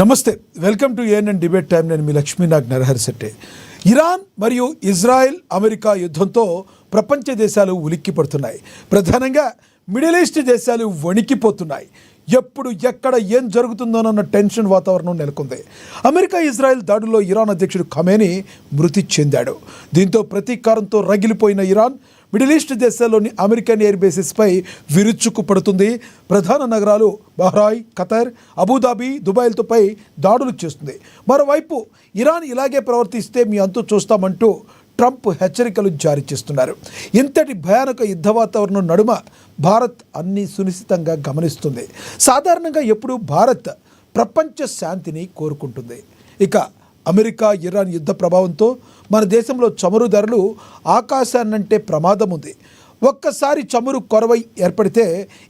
నమస్తే, welcome to ANN debate time. నేను మీ Lakshminag Narahari Shetty. Iran మరియు ఇజ్రాయెల్ అమెరికా యుద్ధంతో ప్రపంచ దేశాలు ఉలిక్కి పడుతున్నాయి. ప్రధానంగా మిడిల్ ఈస్ట్ దేశాలు వణికిపోతున్నాయి. ఎప్పుడు ఎక్కడ ఏం జరుగుతుందోనన్న టెన్షన్ వాతావరణం నెలకొంది. అమెరికా ఇజ్రాయెల్ దాడుల్లో ఇరాన్ అధ్యక్షుడు ఖమేనీ మృతి చెందాడు. దీంతో ప్రతీకారంతో రగిలిపోయిన ఇరాన్ మిడిల్ ఈస్ట్ దేశాల్లోని అమెరికన్ ఎయిర్ బేసెస్పై విరుచుకు పడుతుంది. ప్రధాన నగరాలు బహ్రాయిన్, ఖతర్, అబుదాబి, దుబాయ్లపై దాడులు చేస్తుంది. మరోవైపు ఇరాన్ ఇలాగే ప్రవర్తిస్తే మీ అంతు చూస్తామంటూ ట్రంప్ హెచ్చరికలు జారీ చేస్తున్నారు. ఇంతటి భయానక యుద్ధ వాతావరణం నడుమ భారత్ అన్ని సునిశ్చితంగా గమనిస్తుంది. సాధారణంగా ఎప్పుడూ భారత్ ప్రపంచ శాంతిని కోరుకుంటుంది. ఇక అమెరికా ఇరాన్ యుద్ధ ప్రభావంతో మన దేశంలో చమురు ధరలు ఆకాశాన్నంటే ప్రమాదం ఉంది. ఒక్కసారి చమురు కొరవై ఏర్పడితే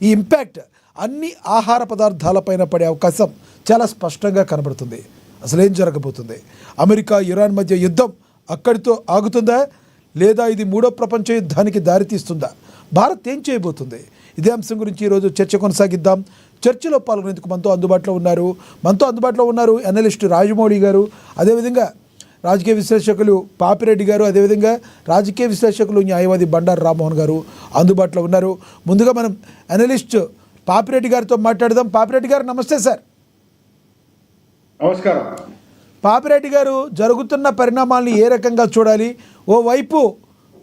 ఈ ఇంపాక్ట్ అన్ని ఆహార పదార్థాలపైన పడే అవకాశం చాలా స్పష్టంగా కనబడుతుంది. అసలేం జరగబోతుంది? అమెరికా ఇరాన్ మధ్య యుద్ధం అక్కడితో ఆగుతుందా, లేదా ఇది మూడో ప్రపంచ యుద్ధానికి దారితీస్తుందా? భారత్ ఏం చేయబోతుంది? ఇదే అంశం గురించి ఈరోజు చర్చ కొనసాగిద్దాం. చర్చలో పాల్గొనేందుకు మనతో అందుబాటులో ఉన్నారు అనలిస్ట్ రాజమౌళి గారు, అదేవిధంగా రాజకీయ విశ్లేషకులు పాపిరెడ్డి గారు, అదేవిధంగా రాజకీయ విశ్లేషకులు న్యాయవాది బండారు రామ్మోహన్ గారు అందుబాటులో ఉన్నారు. ముందుగా మనం అనలిస్ట్ పాపిరెడ్డి గారితో మాట్లాడదాం. పాపిరెడ్డి గారు నమస్తే సార్. నమస్కారం. పాపిరెడ్డి గారు, జరుగుతున్న పరిణామాలను ఏ రకంగా చూడాలి? ఓవైపు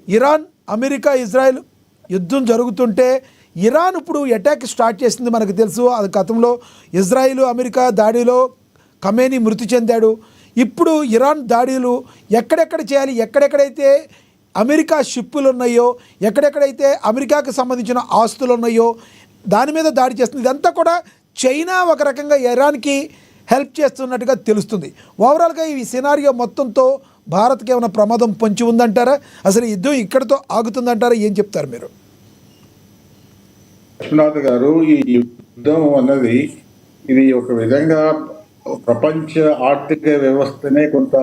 ఇరాన్, అమెరికా, ఇజ్రాయెల్ యుద్ధం జరుగుతుంటే ఇరాన్ ఇప్పుడు అటాక్ స్టార్ట్ చేసింది మనకు తెలుసు. అది గతంలో ఇజ్రాయిల్ అమెరికా దాడిలో ఖమేనీ మృతి చెందాడు. ఇప్పుడు ఇరాన్ దాడులు ఎక్కడెక్కడ చేయాలి, ఎక్కడెక్కడైతే అమెరికా షిప్పులు ఉన్నాయో, ఎక్కడెక్కడైతే అమెరికాకు సంబంధించిన ఆస్తులు ఉన్నాయో దాని మీద దాడి చేస్తుంది. ఇదంతా కూడా చైనా ఒక రకంగా ఇరాన్కి హెల్ప్ చేస్తున్నట్టుగా తెలుస్తుంది. ఓవరాల్గా ఈ సినారియో మొత్తంతో భారత్కి ఏమైనా ప్రమాదం పొంచి ఉందంటారా? అసలు యుద్ధం ఇక్కడితో ఆగుతుందంటారా? ఏం చెప్తారు మీరు? విశ్వనాథ్ గారు, ఈ యుద్ధం అన్నది ఇది ఒక విధంగా ప్రపంచ ఆర్థిక వ్యవస్థనే కొంత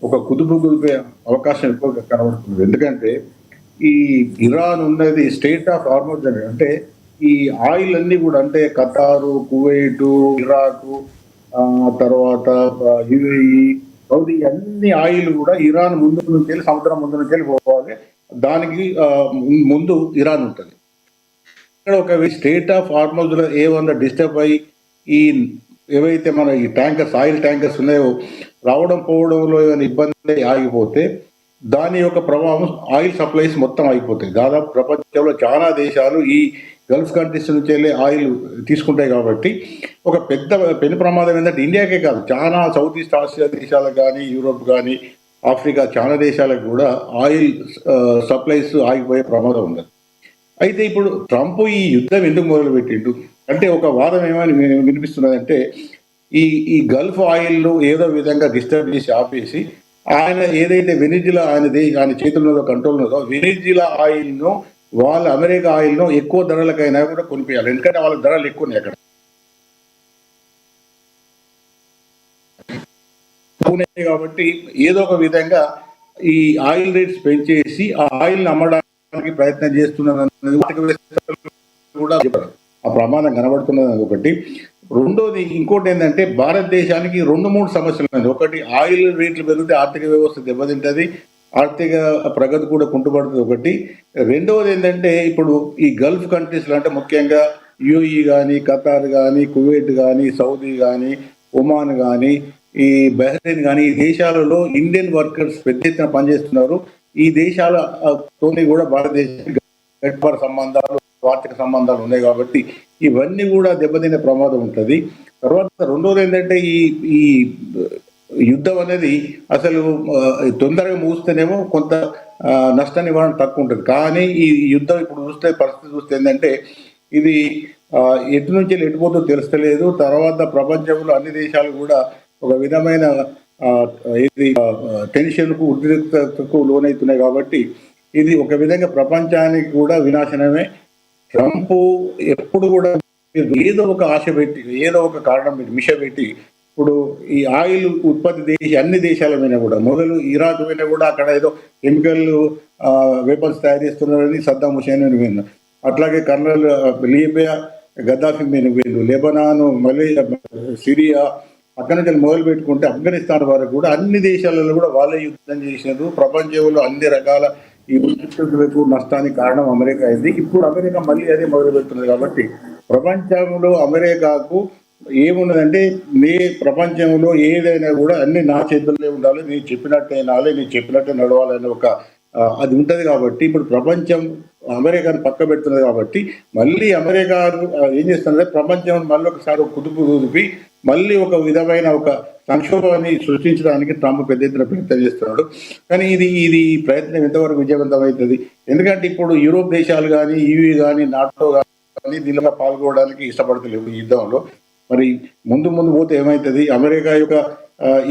ఒక కుదుపు కుదిపే అవకాశం ఎక్కువగా కనబడుతుంది. ఎందుకంటే ఈ ఇరాన్ ఉన్నది స్టేట్ ఆఫ్ హార్మోజ్ అని, అంటే ఈ ఆయిల్ అన్ని కూడా, అంటే ఖతారు, కువైటు, ఇరాకు, తర్వాత యుఏఈ, సౌదీ, అన్ని ఆయిల్ కూడా ఇరాన్ ముందు నుంచి వెళ్ళి, సముద్రం ముందు నుంచి వెళ్ళి పోవాలి. దానికి ముందు ఇరాన్ ఉంటుంది. ఇక్కడ ఒక స్టేట్ ఆఫ్ హార్మోజ్ ఏమన్నా డిస్టర్బ్ అయ్యి ఈ ఏవైతే మన ఈ ట్యాంకర్స్, ఆయిల్ ట్యాంకర్స్ ఉన్నాయో రావడం పోవడంలో ఏమైనా ఇబ్బంది ఆగిపోతే దాని యొక్క ప్రభావం ఆయిల్ సప్లైస్ మొత్తం అయిపోతాయి. దాదాపు ప్రపంచంలో చాలా దేశాలు ఈ గల్ఫ్ కంట్రీస్ నుంచి వెళ్ళి ఆయిల్ తీసుకుంటాయి. కాబట్టి ఒక పెను ప్రమాదం ఏంటంటే ఇండియాకే కాదు, చాలా సౌత్ ఈస్ట్ ఆసియా దేశాలకు కానీ, యూరోప్ కానీ, ఆఫ్రికా చాలా దేశాలకు కూడా ఆయిల్ సప్లైస్ ఆగిపోయే ప్రమాదం ఉంది. అయితే ఇప్పుడు ట్రంప్ ఈ యుద్ధం ఎందుకు మొదలుపెట్టిండు అంటే, ఒక వాదం ఏమని వినిపిస్తున్నదంటే, ఈ గల్ఫ్ ఆయిల్ ఏదో విధంగా డిస్టర్బ్ చేసి ఆపేసి ఆయన ఏదైతే వెనిజులా ఆయన చేతుల్లో కంట్రోల్ ఉన్నదో వెనిజులా ఆయిల్ను, వాళ్ళ అమెరికా ఆయిల్ను ఎక్కువ ధరలకైనా కూడా కొనిపించాలి. ఎందుకంటే వాళ్ళ ధరలు ఎక్కువ ఉన్నాయి అక్కడ కాబట్టి ఏదో ఒక విధంగా ఈ ఆయిల్ రేట్స్ పెంచేసి ఆ ఆయిల్ని అమ్మడానికి ప్రయత్నం చేస్తున్నది కూడా ఆ ప్రమాదం కనబడుతున్నది ఒకటి. రెండోది ఇంకోటి ఏంటంటే, భారతదేశానికి 2-3 సమస్యలు ఉన్నాయి. ఒకటి, ఆయిల్ రేట్లు పెరిగితే ఆర్థిక వ్యవస్థ దెబ్బతింటుంది, ఆర్థిక ప్రగతి కూడా కుంటుపడుతుంది ఒకటి. రెండవది ఏంటంటే, ఇప్పుడు ఈ గల్ఫ్ కంట్రీస్లో, అంటే ముఖ్యంగా యుఏఈ కానీ, ఖతార్ కానీ, కువైట్ కానీ, సౌదీ కానీ, ఒమాన్ కానీ, ఈ బహ్రెయిన్ కానీ, ఈ దేశాలలో ఇండియన్ వర్కర్స్ పెద్ద ఎత్తున పనిచేస్తున్నారు. ఈ దేశాలతోని కూడా భారతదేశానికి వ్యాపార సంబంధాలు, ఆర్థిక సంబంధాలు ఉన్నాయి. కాబట్టి ఇవన్నీ కూడా దెబ్బతినే ప్రమాదం ఉంటుంది. తర్వాత రెండోది ఏంటంటే, ఈ యుద్ధం అనేది అసలు తొందరగా ముగిస్తేనేమో కొంత నష్ట నివారణ తక్కువ ఉంటుంది. కానీ ఈ యుద్ధం ఇప్పుడు పరిస్థితి చూస్తే ఏంటంటే, ఇది ఎటు నుంచి ఎటుపోతుందో తెలుస్తలేదు. తర్వాత ప్రపంచంలో అన్ని దేశాలు కూడా ఒక విధమైన ఇది టెన్షన్కు, ఉద్రిక్తతకు లోనవుతున్నాయి. కాబట్టి ఇది ఒక విధంగా ప్రపంచానికి కూడా వినాశనమే. ట్రంప్ ఎప్పుడు కూడా ఏదో ఒక ఆశ పెట్టి, ఏదో ఒక కారణం పెట్టి, మిష పెట్టి, ఇప్పుడు ఈ ఆయిల్ ఉత్పత్తి అన్ని దేశాల మీద కూడా, మొదలు ఇరాక్ మీద కూడా అక్కడ ఏదో కెమికల్ వెపన్స్ తయారు చేస్తున్నారని సద్దాం హుసేన్ విన్నాం. అట్లాగే కర్నల్ లీబియా గద్దాఫీ మీద వీళ్ళు, లెబనాను, మలే, సిరియా, అక్కడి నుంచి మొదలు పెట్టుకుంటే ఆఫ్ఘనిస్తాన్ వరకు కూడా అన్ని దేశాలలో కూడా వాళ్ళే యుద్ధం చేసినారు. ప్రపంచంలో అన్ని రకాల ఈ ఉద్రిక్తతలకు నష్టానికి కారణం అమెరికా అయింది. ఇప్పుడు అమెరికా మళ్ళీ అదే మొదలు పెడుతుంది. కాబట్టి ప్రపంచంలో అమెరికాకు ఏమున్నదంటే, ప్రపంచంలో ఏదైనా కూడా అన్ని నా చేతుల్లో ఉండాలి, నేను చెప్పినట్టే వినాలి, నేను చెప్పినట్టే నడవాలనే ఒక అది ఉంటది. కాబట్టి ఇప్పుడు ప్రపంచం అమెరికాను పక్క పెడుతున్నది. కాబట్టి మళ్ళీ అమెరికా ఏం చేస్తున్నది, ప్రపంచం మళ్ళీ ఒకసారి కుదుపు కుదిపి మళ్ళీ ఒక విధమైన ఒక సంక్షోభాన్ని సృష్టించడానికి ట్రంప్ పెద్ద ఎత్తున ప్రయత్నం చేస్తున్నాడు. కానీ ఇది ప్రయత్నం ఎంతవరకు విజయవంతం అవుతుంది? ఎందుకంటే ఇప్పుడు యూరోప్ దేశాలు కానీ, EU కానీ, నాటో కానీ దీనిలో పాల్గొనడానికి ఇష్టపడతలేవు ఈ యుద్ధంలో. మరి ముందు పోతే ఏమవుతుంది? అమెరికా యొక్క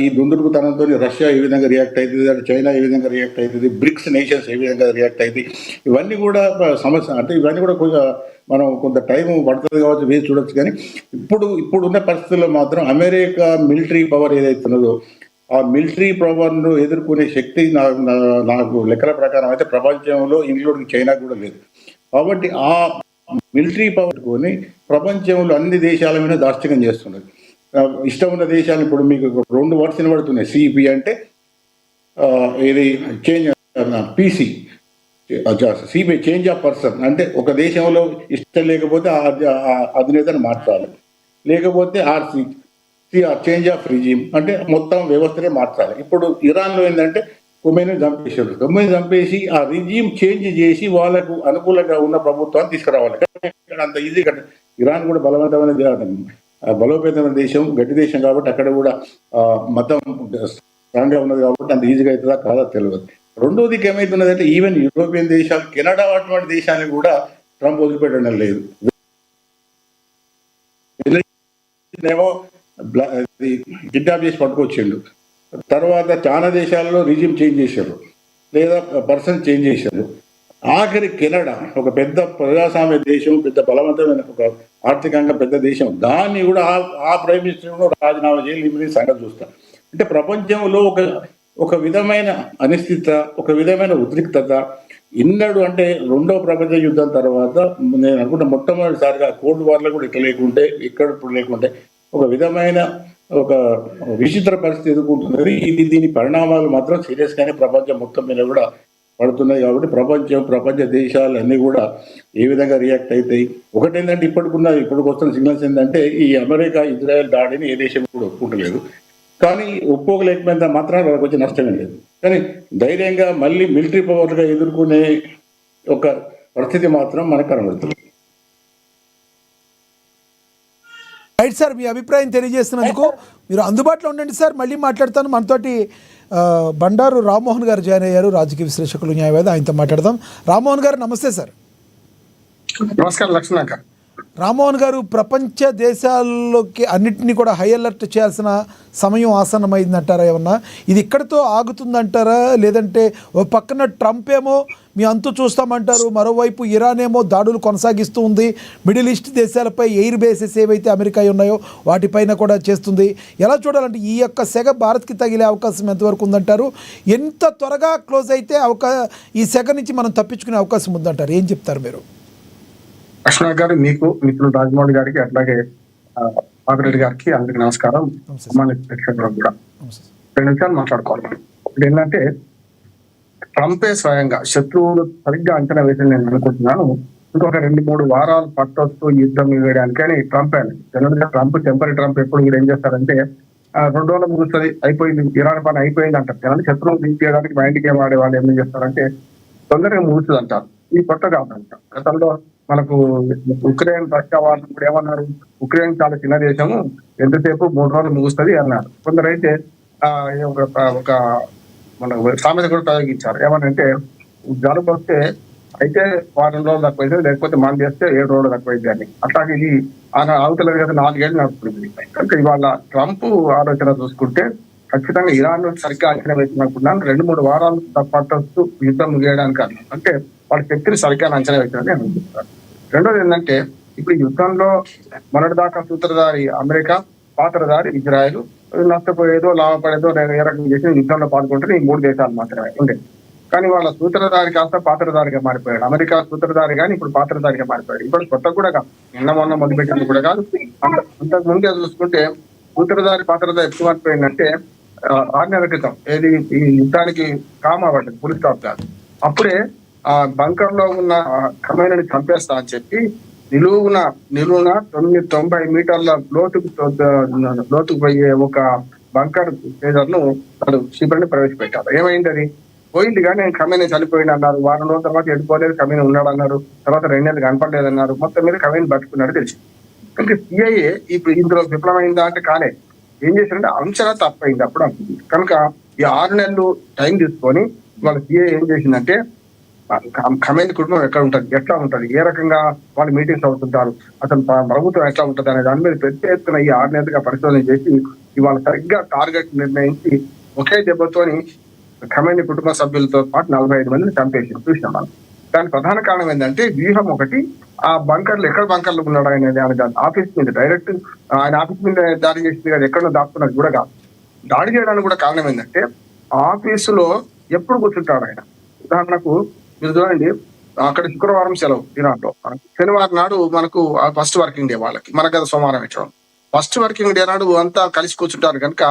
ఈ దుందుడుకుతనంతో రష్యా ఏ విధంగా రియాక్ట్ అవుతుంది, అంటే చైనా ఏ విధంగా రియాక్ట్ అవుతుంది, బ్రిక్స్ నేషన్స్ ఏ విధంగా రియాక్ట్ అవుతుంది, ఇవన్నీ కూడా సమస్య. అంటే ఇవన్నీ కూడా మనం కొంత టైం పడుతుంది కావచ్చు, వేసి చూడొచ్చు. కానీ ఇప్పుడు ఉన్న పరిస్థితుల్లో మాత్రం అమెరికా మిలిటరీ పవర్ ఏదైతున్నదో ఆ మిలిటరీ పవర్ను ఎదుర్కొనే శక్తి నాకు లెక్కల ప్రకారం అయితే ప్రపంచంలో ఇంక్లూడింగ్ చైనా కూడా లేదు. కాబట్టి ఆ మిలిటరీ పవర్ కొని ప్రపంచంలో అన్ని దేశాల మీద దాష్టికం చేస్తున్నది. ఇష్టం ఉన్న దేశాలు ఇప్పుడు మీకు 2 వర్డ్స్ వినబడుతున్నాయి. సిపి అంటే ఇది change, PC CBI change of person, అంటే ఒక దేశంలో ఇష్టం లేకపోతే అధినేతను మార్చాలి, లేకపోతే CR చేంజ్ ఆఫ్ రిజీమ్, అంటే మొత్తం వ్యవస్థనే మార్చాలి. ఇప్పుడు ఇరాన్లో ఏంటంటే కొమేని చంపేశారు. కొమేని చంపేసి ఆ రిజీమ్ చేంజ్ చేసి వాళ్ళకు అనుకూలంగా ఉన్న ప్రభుత్వాన్ని తీసుకురావాలి. ఇక్కడ అంత ఈజీ. ఇరాన్ కూడా బలోపేతమైన దేశం, గట్టి దేశం. కాబట్టి అక్కడ కూడా మతం స్ట్రాంగ్గా ఉన్నది. కాబట్టి అంత ఈజీగా అవుతుందా కాదా తెలియదు. రెండోది ఏమైతున్నదంటే ఈవెన్ యూరోపియన్ దేశాలు, కెనడా అటువంటి దేశాన్ని కూడా ట్రంప్ వదిలిపెట్టడం లేదు. ఏమో కిడ్నాప్ చేసి పట్టుకొచ్చిండు. తర్వాత చాలా దేశాలలో రిజిమ్ చేంజ్ చేశారు, లేదా పర్సన్ చేంజ్ చేశారు. ఆఖరి కెనడా ఒక పెద్ద ప్రజాస్వామ్య దేశం, పెద్ద బలవంతమైన ఒక ఆర్థికంగా పెద్ద దేశం, దాన్ని కూడా ఆ ప్రైమ్ మినిస్టర్ రాజీనామా చేయాలి సంగతి చూస్తారు. అంటే ప్రపంచంలో ఒక విధమైన అనిశ్చిత, ఒక విధమైన ఉద్రిక్తత ఇన్నడు. అంటే 2వ ప్రపంచ యుద్ధం తర్వాత నేను అనుకుంటే మొట్టమొదటిసారిగా కోల్డ్ వార్లో కూడా ఇక్కడ లేకుంటే, ఇప్పుడు లేకుంటే ఒక విధమైన ఒక విచిత్ర పరిస్థితి ఎదుర్కొంటున్నది. దీని పరిణామాలు మాత్రం సీరియస్గానే ప్రపంచం మొత్తం మీద కూడా పడుతున్నాయి. కాబట్టి ప్రపంచ దేశాలు అన్నీ కూడా ఏ విధంగా రియాక్ట్ అవుతాయి? ఒకటేంటంటే ఇప్పటికి వస్తున్న సిగ్నల్స్ ఏంటంటే, ఈ అమెరికా ఇజ్రాయెల్ దాడిని ఏ దేశం కూడా ఒప్పుకుంటలేదు. కానీ ఒప్పుకోలేకపోయినంత మాత్రం వాళ్ళకి వచ్చే నష్టమే లేదు. కానీ ధైర్యంగా మళ్ళీ మిలిటరీ పవర్గా ఎదుర్కొనే ఒక పరిస్థితి మాత్రం మనకు కనబడుతుంది. రైట్ సార్, మీ అభిప్రాయం తెలియజేస్తున్నందుకు మీరు అందుబాటులో ఉండండి సార్. మళ్ళీ మాట్లాడతాను. మనతోటి బండారు రామ్మోహన్ గారు జాయిన్ అయ్యారు, రాజకీయ విశ్లేషకులు, న్యాయవాది. ఆయనతో మాట్లాడదాం. రామ్మోహన్ గారు నమస్తే సార్. నమస్కారం లక్ష్మణ. రామ్మోహన్ గారు, ప్రపంచ దేశాల్లోకి అన్నింటినీ కూడా హై అలర్ట్ చేయాల్సిన సమయం ఆసన్నమైందంటారా? ఏమన్నా ఇది ఇక్కడితో ఆగుతుందంటారా? లేదంటే ఓ పక్కన ట్రంప్ ఏమో మీ అంతు చూస్తామంటారు, మరోవైపు ఇరాన్ ఏమో దాడులు కొనసాగిస్తూ ఉంది, మిడిల్ ఈస్ట్ దేశాలపై ఎయిర్ బేసెస్ ఏవైతే అమెరికా ఉన్నాయో వాటిపైన కూడా చేస్తుంది. ఎలా చూడాలంటే ఈ యొక్క సెగ భారత్కి తగిలే అవకాశం ఎంతవరకు ఉందంటారు? ఎంత త్వరగా క్లోజ్ అయితే ఈ సెగ నుంచి మనం తప్పించుకునే అవకాశం ఉందంటారు? ఏం చెప్తారు మీరు? లక్ష్మణ గారు, మీకు మిత్రులు రాజమౌళి గారికి, అట్లాగే బాబిరెడ్డి గారికి అందరికి నమస్కారం. ప్రేక్షకులకు కూడా 2 నిమిషాలు మాట్లాడుకోవాలి. ఇప్పుడు ఏంటంటే, ట్రంపే స్వయంగా శత్రువులు సరిగ్గా అంచనా వేసి నేను అనుకుంటున్నాను. ఇంకొక 2-3 వారాలు పట్టొస్తూ యుద్ధం వేయడానికి అని ట్రంప్ జనరల్గా టెంపరీ ట్రంప్ ఎప్పుడు కూడా ఏం చేస్తారంటే, 2 రోజులు ముగుస్తుంది, అయిపోయింది, ఇరాన్ పని అయిపోయింది అంటారు. జనాలు శత్రువులు దింపేయడానికి మైండ్ గేమ్ ఆడే వాళ్ళు ఏం చేస్తారంటే తొందరగా ముగుస్తుంది అంటారు. ఇది కొత్త కాదంట. గతంలో మనకు ఉక్రెయిన్ రష్యా వాళ్ళు కూడా ఏమన్నారు, ఉక్రెయిన్ చాలా చిన్న దేశము, ఎంతసేపు 3 రోజులు ముగుస్తుంది అన్నారు. కొందరైతే ఒక మన సామెత కూడా ప్రయోగించారు. ఏమనంటే, జలుబు వస్తే అయితే 4 రోజులు తక్కువైతే, లేకపోతే మనం చేస్తే 7 రోజులు తక్కువైంది అని. అట్లాగే ఇది అవతల కదా 4 ఏళ్ళు నడుపుతుంది. కనుక ఇవాళ ట్రంప్ ఆలోచన చూసుకుంటే ఖచ్చితంగా ఇరాన్ సరిగ్గా అంచనా వేసినప్పుడు 2-3 వారాలు పట్టొస్తూ యుద్ధం ముగియడానికి అన్నారు. అంటే వాళ్ళ శక్తిని సరిగ్గా అంచనా వేసినని నేను చెప్తాను. రెండోది ఏంటంటే, ఇప్పుడు యుద్ధంలో మొన్నటిదాకా సూత్రధారి అమెరికా, పాత్రధారి ఇజ్రాయెల్, నష్టపోయేదో లాభపడేదో ఏ రకంగా చేసిన యుద్ధంలో పాల్గొంటే ఈ 3 దేశాలు మాత్రమే ఉండే. కానీ వాళ్ళ సూత్రధారి కాస్త పాత్రధారిగా మారిపోయాడు. అమెరికా సూత్రధారి కానీ ఇప్పుడు పాత్రధారిగా మారిపోయాడు. ఇప్పుడు కొత్త కూడా కాదు, నిన్న మొన్న మొదలుపెట్టింది కూడా కాదు. అంతకు ముందే చూసుకుంటే సూత్రధారి పాత్రధారి ఎప్పుడు మారిపోయిందంటే 6 నెలల క్రితం ఏది ఈ యుద్ధానికి కామ్ అవ్వండి ఫుల్ స్టాప్ కాదు. అప్పుడే ఆ బంకర్ లో ఉన్న ఖమైనీని చంపేస్తా అని చెప్పి నిలువున 90 మీటర్ల లోతుకు పోయే ఒక బంకర్ ట్రేజర్ ను వాళ్ళు శిబిరాన్ని ప్రవేశపెట్టారు. ఏమైంది అది పోయింది కానీ నేను ఖమైనీ చనిపోయింది అన్నారు. వారం రోజుల తర్వాత ఎడిపోలేదు, ఖమైనీ ఉన్నాడు అన్నారు. తర్వాత 2 నెలలు కనపడలేదన్నారు. మొత్తం మీద ఖమైనీ బతుకున్నాడు తెలిసి. ఇంకా సిఐఏ ఇప్పుడు ఇందులో విఫలమైందా అంటే కాలే. ఏం చేశారంటే అంచనా తప్పైంది అప్పుడు అనుకుంది. కనుక ఈ 6 నెలలు టైం తీసుకొని వాళ్ళ సిఐఏ ఏం చేసిందంటే ఖమైనీ కుటుంబం ఎట్లా ఉంటది, ఏ రకంగా వాళ్ళు మీటింగ్స్ అవుతుంటారు, అసలు ప్రభుత్వం ఎట్లా ఉంటది అనే దాని మీద పెద్ద ఎత్తున ఈ 6 నెలలుగా పరిశోధన చేసి ఇవాళ సరిగ్గా టార్గెట్ నిర్ణయించి ఒకే దెబ్బతోని ఖమైనీ కుటుంబ సభ్యులతో పాటు 45 మందిని చంపేసి చూసినాం మనం. దానికి ప్రధాన కారణం ఏంటంటే వ్యూహం ఒకటి, ఆ బంకర్లు ఎక్కడ బంకర్లు ఉన్నాడు ఆయన ఆఫీస్ మీద డైరెక్ట్ ఆయన ఆఫీస్ మీద దాడి చేసింది కదా, ఎక్కడో దాక్కున్నది కూడా కాదు. దాడి చేయడానికి కూడా కారణం ఏంటంటే ఆఫీసులో ఎప్పుడు కూర్చుంటాడు ఆయన. ఉదాహరణకు మీరు చూడండి, అక్కడ శుక్రవారం సెలవు ఇరాన్లో, శనివారం నాడు మనకు ఫస్ట్ వర్కింగ్ డే వాళ్ళకి, మనకు కదా సోమవారం ఇచ్చడం. ఫస్ట్ వర్కింగ్ డే నాడు అంతా కలిసి కూర్చుంటారు కనుక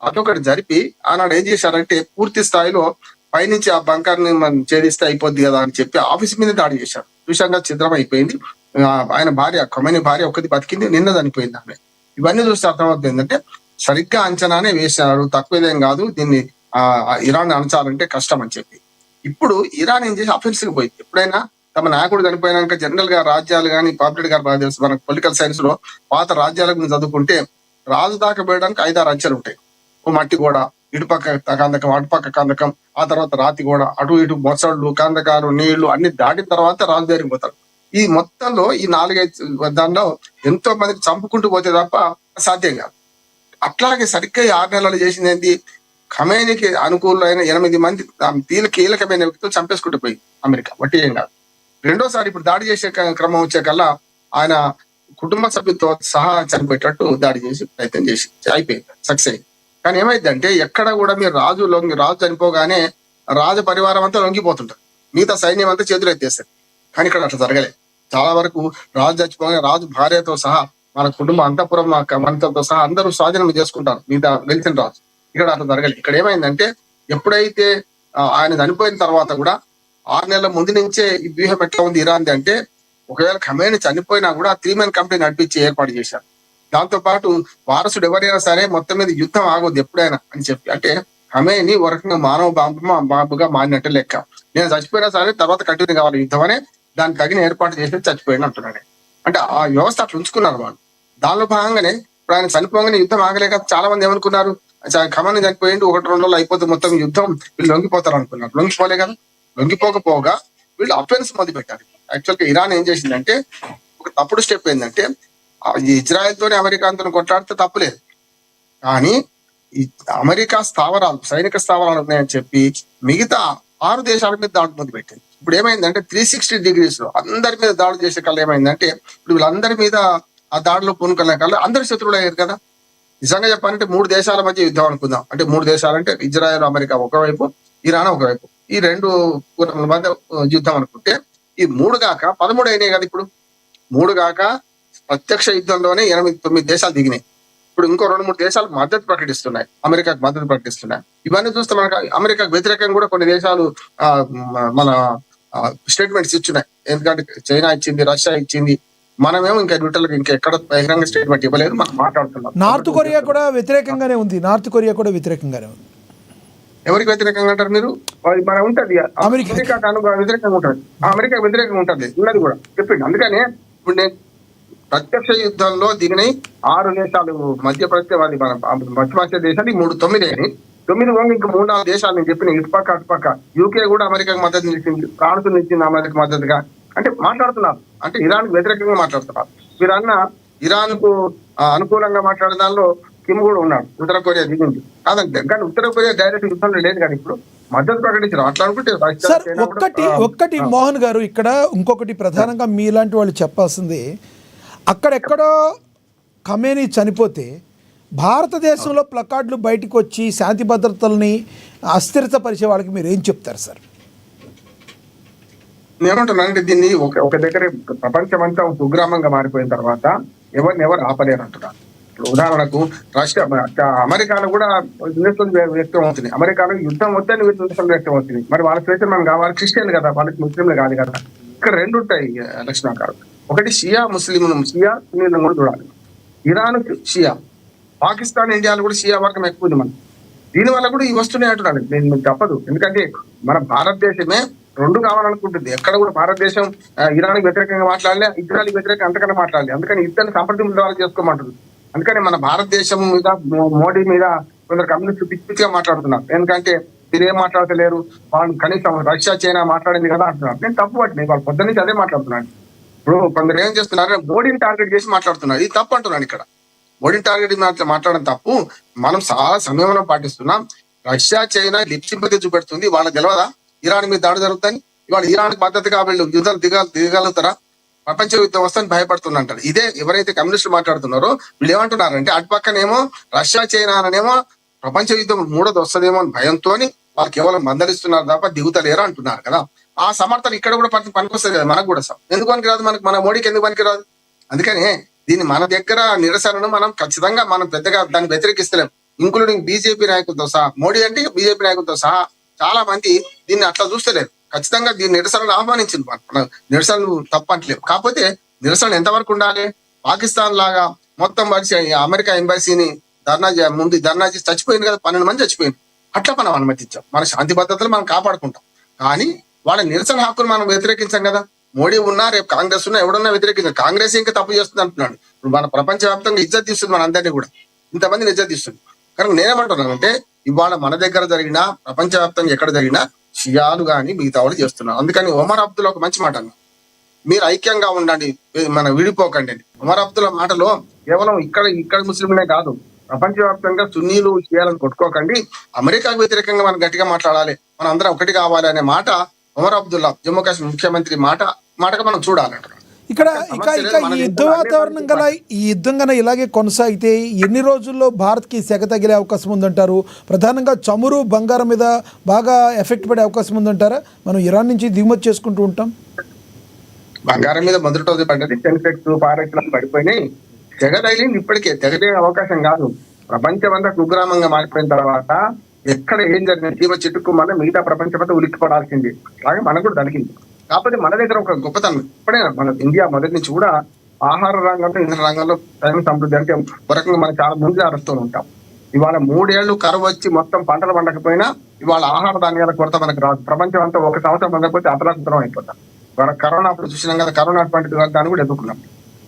అదొకటి జరిపి ఆనాడు ఏం చేశారంటే పూర్తి స్థాయిలో పైనుంచి ఆ బంకర్ ని మనం ఛేదిస్తే అయిపోద్ది కదా అని చెప్పి ఆఫీస్ మీద దాడి చేశారు. చూశాక చిత్రం అయిపోయింది. ఆయన భార్య ఖమైనీ భార్య ఒకటి బతికింది, నిన్న చనిపోయింది ఆమె. ఇవన్నీ చూస్తే అర్థమవుతుంది ఏంటంటే సరిగ్గా అంచనానే వేశారు, తక్కువేదేం కాదు, దీన్ని ఇరాన్ అణచాలంటే కష్టం అని చెప్పి. ఇప్పుడు ఇరాన్ ఏం చేసి అఫెన్సివ్ పోయింది. ఎప్పుడైనా తమ నాయకుడు చనిపోయినాక జనరల్ గా రాజ్యాలు కానీ పాపులేట్ గారు బాగా తెలుసు మనకు పొలిటికల్ సైన్స్ లో పాత రాజ్యాల గురించి చదువుకుంటే రాజు దాకా పోయడానికి 5-6 అంచెలు ఉంటాయి. ఓ మట్టి గోడ, ఇటుపక్క కందకం అటుపక్క కందకం, ఆ తర్వాత రాతి గోడ, అటు ఇటు మొసళ్ళు కందకాలు నీళ్లు అన్ని దాటిన తర్వాత రాజు దగ్గరికి పోతారు. ఈ మొత్తంలో ఈ 4-5 దానిలో ఎంతో మందిని చంపుకుంటూ పోతే తప్ప సాధ్యం కాదు. అట్లాగే సరిగ్గా 6 నెలలు చేసింది ఏంటి, ఖమైనీకి అనుకూలమైన 8 మంది కీలకమైన వ్యక్తులు చంపేసుకుంటూ పోయింది అమెరికా. వట్టి ఏం కాదు. రెండోసారి ఇప్పుడు దాడి చేసే క్రమం వచ్చే కల్లా ఆయన కుటుంబ సభ్యులతో సహా చనిపోయేటట్టు దాడి చేసి ప్రయత్నం చేసి అయిపోయింది, సక్సెస్ అయింది. కానీ ఏమైందంటే ఎక్కడ కూడా మీరు రాజు చనిపోగానే రాజ పరివారం అంతా లొంగిపోతుంటారు, మిగతా సైన్యం అంతా చేతులు ఎత్తేస్తారు. కానీ ఇక్కడ అట్లా జరగలేదు. చాలా వరకు రాజు చచ్చిపోగానే రాజు భార్యతో సహా మన కుటుంబ అంతఃపురం మనతో సహా అందరూ స్వాధీనం చేసుకుంటారు మిగతా వెళ్తున్న రాజు. ఇక్కడ అట్లా జరగలేదు. ఇక్కడ ఏమైందంటే ఎప్పుడైతే ఆయన చనిపోయిన తర్వాత కూడా 6 నెలల ముందు నుంచే ఈ వ్యూహం ఎట్లా ఉంది ఇరాన్ది అంటే, ఒకవేళ ఖమైనీ చనిపోయినా కూడా 3 మెన్ కంపెనీ నడిపించి ఏర్పాటు చేశారు. దాంతో పాటు వారసుడు ఎవరైనా సరే మొత్తం మీద యుద్ధం ఆగొద్దు ఎప్పుడైనా అని చెప్పి. అంటే ఖమైనీ ఒక రకంగా మానవ బాంబుగా మారినట్టు లెక్క. నేను చచ్చిపోయినా సరే తర్వాత కంటిన్యూ కావాలి యుద్ధం అనే దానికి తగిన ఏర్పాటు చేసి చచ్చిపోయిన అంటున్నాడు. అంటే ఆ వ్యవస్థ అట్లా ఉంచుకున్నారు వాళ్ళు. దానిలో భాగంగానే ఇప్పుడు ఆయన చనిపోగానే యుద్ధం ఆగలేక చాలా మంది ఏమనుకున్నారు, ఖమైనీ చనిపోయింది 1-2 రోజులు అయిపోతే మొత్తం యుద్ధం వీళ్ళు లొంగిపోతారు అనుకున్నారు. లొంగిపోలే కదా. లొంగిపోకపోగా వీళ్ళు అఫెన్స్ మొదలు పెట్టారు. యాక్చువల్ గా ఇరాన్ ఏం చేసిందంటే ఒక తప్పుడు స్టెప్ ఏంటంటే, ఇజ్రాయెల్ తోనే అమెరికాతో కొట్లాడితే తప్పులేదు, కానీ ఈ అమెరికా స్థావరాలు సైనిక స్థావరాలు ఉన్నాయని చెప్పి మిగతా 6 దేశాల మీద దాడి మొదలు పెట్టింది. ఇప్పుడు ఏమైందంటే 360 degrees లో అందరి మీద దాడి చేసే కల్లా ఏమైందంటే ఇప్పుడు వీళ్ళందరి మీద ఆ దాడిలో పూనుకునే కల్లా అందరి శత్రువులు అయ్యారు కదా. నిజంగా చెప్పాలంటే 3 దేశాల మధ్య యుద్ధం అనుకుందాం. అంటే 3 దేశాలంటే ఇజ్రాయెల్ అమెరికా ఒకవైపు, ఇరాన్ ఒకవైపు, ఈ 2 మధ్య యుద్ధం అనుకుంటే ఈ 3 కాక 13 అయినాయి కదా. ఇప్పుడు 3 కాక ప్రత్యక్ష యుద్ధంలోనే 8-9 దేశాలు దిగినాయి. ఇప్పుడు ఇంకో 2-3 దేశాలు మద్దతు ప్రకటిస్తున్నాయి, అమెరికాకు మద్దతు ప్రకటిస్తున్నాయి. ఇవన్నీ చూస్తే మనకు అమెరికాకు వ్యతిరేకంగా కూడా కొన్ని దేశాలు మన స్టేట్మెంట్స్ ఇచ్చున్నాయి. ఎందుకంటే చైనా ఇచ్చింది, రష్యా ఇచ్చింది. మనమేమో ఇంకా న్యూట్రల్ ఇంకా ఎక్కడ బహిరంగ స్టేట్మెంట్ ఇవ్వలేదు, మనం మాట్లాడుతున్నాం. నార్త్ కొరియా కూడా వ్యతిరేకంగానే ఉంది. ఎవరికి వ్యతిరేకంగా అంటారు మీరు? మన ఉంటది అమెరికా వ్యతిరేకంగా ఉంటుంది, అమెరికా వ్యతిరేకంగా ఉంటుంది ఉన్నది కూడా చెప్పింది. అందుకనే ఇప్పుడు నేను ప్రత్యక్ష యుద్ధంలో దిగినాయి 6 దేశాలు మధ్య ప్రత్యవాది మన పశ్చిమాసియా దేశాలు 9 అయినాయి. 9 వంగ ఇంకా 3-4 దేశాలు నేను చెప్పిన ఇటుపక్క అటుపక్క. యూకే కూడా అమెరికాకు మద్దతు నిలిచింది, ఫ్రాన్స్ నిలిచింది అమెరికా మద్దతుగా. అంటే మాట్లాడుతున్నారు, అంటే ఇరాన్ వ్యతిరేకంగా మాట్లాడుతున్నారు. మీరు అన్న ఇరాన్ కు అనుకూలంగా మాట్లాడే దానిలో కిమ్ కూడా ఉన్నాడు, ఉత్తర కొరియా దిగింది కాదంటే. కానీ ఉత్తర కొరియా డైరెక్ట్ యుద్ధంలో లేదు, కానీ ఇప్పుడు మద్దతు ప్రకటించారు. అట్లా అనుకుంటే ఒక్కటి మోహన్ గారు, ఇక్కడ ఇంకొకటి ప్రధానంగా మీలాంటి వాళ్ళు చెప్పాల్సింది, అక్కడెక్కడో ఖమైనీ చనిపోతే భారతదేశంలో ప్లకార్డులు బయటకు వచ్చి శాంతి భద్రతల్ని అస్థిరతపరిచే వాళ్ళకి మీరు ఏం చెప్తారు సార్? నేనేమంటున్నానంటే దీన్ని ఒక దగ్గర ప్రపంచం అంతా కుగ్రామంగా మారిపోయిన తర్వాత ఎవరు ఆపలేరు అంటున్నారు. ఉదాహరణకు రష్యా అమెరికాలో కూడా నిరసన వ్యక్తం అవుతుంది. అమెరికాలో యుద్ధం వద్దని నిరసన వ్యక్తం అవుతుంది. మరి వాళ్ళ స్వేచ్ఛ మనం కావాలి, క్రిస్టియన్ కదా, వాళ్ళకి ముస్లింలు కాదు కదా. ఇక్కడ రెండు ఉంటాయి లక్ష్మణ గారు. ఒకటి షియా ముస్లింలు, షియా సున్నీలను కూడా చూడాలి. ఇరాన్ షియా, పాకిస్తాన్ ఇండియాలో కూడా షియా వర్గం ఎక్కువ ఉంది. మనం దీనివల్ల కూడా ఇవి వస్తున్నాయి అంటున్నాను. నేను మీకు తప్పదు, ఎందుకంటే మన భారతదేశమే రెండు కావాలనుకుంటుంది. ఎక్కడ కూడా భారతదేశం ఇరాన్కి వ్యతిరేకంగా మాట్లాడలే, ఇజ్రాయల్ వ్యతిరేకంగా అంతకన్నా మాట్లాడలే. అందుకని ఇద్దరిని సంప్రదింపులు చేసుకోమంటుంది. అందుకని మన భారతదేశం మీద, మోడీ మీద కొందరు కమ్యూనిస్టు పిచ్చి పిచ్చిగా మాట్లాడుతున్నారు. ఎందుకంటే మీరు ఏం మాట్లాడతలేరు, వాళ్ళు కనీసం రష్యా చైనా మాట్లాడింది కదా అంటున్నారు. నేను తప్పు పట్టినాయి, వాళ్ళు పొద్దున్న నుంచి అదే మాట్లాడుతున్నాను. ఇప్పుడు కొందరు ఏం చేస్తున్నారు, మోడీని టార్గెట్ చేసి మాట్లాడుతున్నారు. ఇది తప్పు అంటున్నాను. ఇక్కడ మోడీని టార్గెట్ మాట్లాడడం తప్పు. మనం చాలా సంయమనం పాటిస్తున్నాం. రష్యా చైనా లిప్సింపతి చూపెడుతుంది. వాళ్ళకి తెలియదా ఇరాన్ మీద దాడి జరుగుతుంది? ఇవాళ ఇరాన్ మద్దతుగా వీళ్ళు యుద్ధాలు దిగలుగుతారా? ప్రపంచ యుద్ధం వస్తని భయపడుతుందంటారు. ఇదే ఎవరైతే కమ్యూనిస్టులు మాట్లాడుతున్నారో వీళ్ళు ఏమంటున్నారంటే, అటు పక్కనేమో రష్యా చైనా అనేమో ప్రపంచ యుద్ధం మూడోది వస్తుందేమో అని భయంతో వాళ్ళు కేవలం మందలిస్తున్నారు తప్ప దిగుతలేరు అంటున్నారు కదా. ఆ సమర్థన ఇక్కడ కూడా పనికొస్తుంది కదా మనకు కూడా. ఎందుకు పనికిరాదు? మన మోడీకి ఎందుకు పనికిరాదు? అందుకని దీన్ని మన దగ్గర నిరసనను మనం ఖచ్చితంగా మనం పెద్దగా దాన్ని వ్యతిరేకిస్తలేం. ఇంక్లూడింగ్ బీజేపీ నాయకులతో సహా, మోడీ అంటే బీజేపీ నాయకులతో సహా చాలా మంది దీన్ని అట్లా చూస్తలేరు. ఖచ్చితంగా దీన్ని నిరసనను ఆహ్వానించింది. నిరసనలు తప్పట్లేవు. కాకపోతే నిరసన ఎంతవరకు ఉండాలి? పాకిస్తాన్ లాగా మొత్తం పరిచి అమెరికా ఎంబసీని ధర్నా చేసి చచ్చిపోయింది కదా, 12 మంది చచ్చిపోయింది. అట్లా మనం అనుమతించాం. మన శాంతి భద్రతలు మనం కాపాడుకుంటాం. కానీ వాళ్ళ నిరసన హక్కును మనం వ్యతిరేకించాం కదా. మోడీ ఉన్నా, రేపు కాంగ్రెస్ ఉన్నా, ఎవడున్నా వ్యతిరేకించాం. కాంగ్రెస్ ఇంకా తప్పు చేస్తుంది అంటున్నాడు. ఇప్పుడు మన ప్రపంచవ్యాప్తంగా ఇజ్జత్ తీస్తుంది, మన అందరినీ కూడా ఇంతమందిని ఇజ్జత్ తీస్తుంది. కనుక నేనేమంటున్నానంటే, ఇవాళ మన దగ్గర జరిగినా, ప్రపంచవ్యాప్తంగా ఎక్కడ జరిగినా షియాలు కానీ మిగతా వాళ్ళు చేస్తున్నారు. అందుకని ఒమర్ అబ్దుల్లా ఒక మంచి మాట అన్నారు, మీరు ఐక్యంగా ఉండండి, మన విడిపోకండి అని. ఒమర్ అబ్దుల్లా మాటలో కేవలం ఇక్కడ ముస్లింలే కాదు, ప్రపంచవ్యాప్తంగా సున్నీలు షియాలను కొట్టుకోకండి, అమెరికాకు వ్యతిరేకంగా మనం గట్టిగా మాట్లాడాలి, మనం అందరం ఒకటి కావాలి అనే మాట ఒమర్ అబ్దుల్లా జమ్మూ కాశ్మీర్ ముఖ్యమంత్రి మాటగా మనం చూడాలంటారు. ఇక్కడ ఈ యుద్ధ వాతావరణం గల ఈ యుద్ధం గన ఇలాగే కొనసాగితే ఎన్ని రోజుల్లో భారత్కి సెగ తగిలే అవకాశం ఉందంటారు? ప్రధానంగా చమురు, బంగారం మీద బాగా ఎఫెక్ట్ పడే అవకాశం ఉందంటారా? మనం ఇరాన్ నుంచి దిగుమతి చేసుకుంటూ ఉంటాం. బంగారం మీద మొదటి రోజు పడ్డది, సెన్సెక్స్ పారెక్స్ పడిపోయినాయి. తెగ తగిలింది. ఇప్పటికే తెగదే అవకాశం కాదు. ప్రపంచం అంతా కుగ్రామంగా మారిపోయిన తర్వాత ఎక్కడ ఏం జరిగింది, చీమ చిట్టుకుమని మిగతా ప్రపంచం అంతా ఉలిక్కిపడాల్సింది. అలాగే మనకు కూడా తగిలింది. కాకపోతే మన దగ్గర ఒక గొప్పతనం, ఇప్పుడే మన ఇండియా మొదటి నుంచి కూడా ఆహార రంగంలో, ఇంధన రంగంలో స్వయం సమృద్ధి అంటే ఒక రకంగా మనం చాలా ముందు అరుస్తూ ఉంటాం. ఇవాళ 3 ఏళ్లు కరువు వచ్చి మొత్తం పంటలు పండకపోయినా ఇవాళ ఆహార ధాన్యాల కొరత మనకు రాదు. ప్రపంచం అంతా ఒక సంవత్సరం పండకపోతే అతలాకుతలం అయిపోతాం. మన కరోనా అప్పుడు చూసినాం కదా, కరోనా అటువంటి దాన్ని కూడా ఎదుర్కొన్నాం.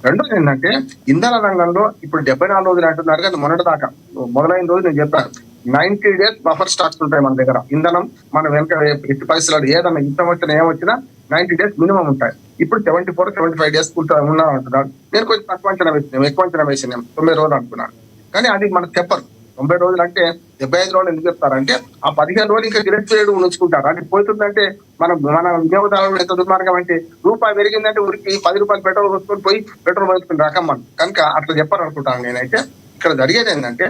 రెండోది ఏంటంటే, ఇంధన రంగంలో ఇప్పుడు 74 రోజులు అంటున్నారు కదా, మొన్నటి దాకా మొదలైన రోజు నేను చెప్పాను 90 days బఫర్ స్టాక్స్ ఉంటాయి మన దగ్గర. ఇంధనం మన వెనక ఎట్టి పరిస్థితులు ఏదన్నా యుద్ధం వచ్చినా ఏమొచ్చినా 90 days మినిమం ఉంటాయి. ఇప్పుడు 74-75 days ఉన్నారు అంటున్నారు. నేను కొంచెం తక్కువ అంచనా వేసినాం, ఎక్కువ అంచనా వేసినాం, 90 రోజులు అంటున్నాను. కానీ అది మనకు చెప్పరు. 90 రోజులు అంటే 75 రోజులు ఎందుకు చెప్తారంటే, ఆ 15 రోజులు ఇంకా గ్రేట్ పీరియడ్ ఉంచుకుంటారు. అది పోతుందంటే మన వినియోగదారులు ఎంత దుర్మార్గం అంటే, రూపాయి పెరిగిందంటే ఊరికి 10 రూపాయలు పెట్రోల్ పోసుకొని పోయి పెట్రోల్ పోసుకుని రకం మనం. కనుక అట్లా చెప్పారు అనుకుంటాను నేనైతే. ఇక్కడ జరిగేది ఏంటంటే,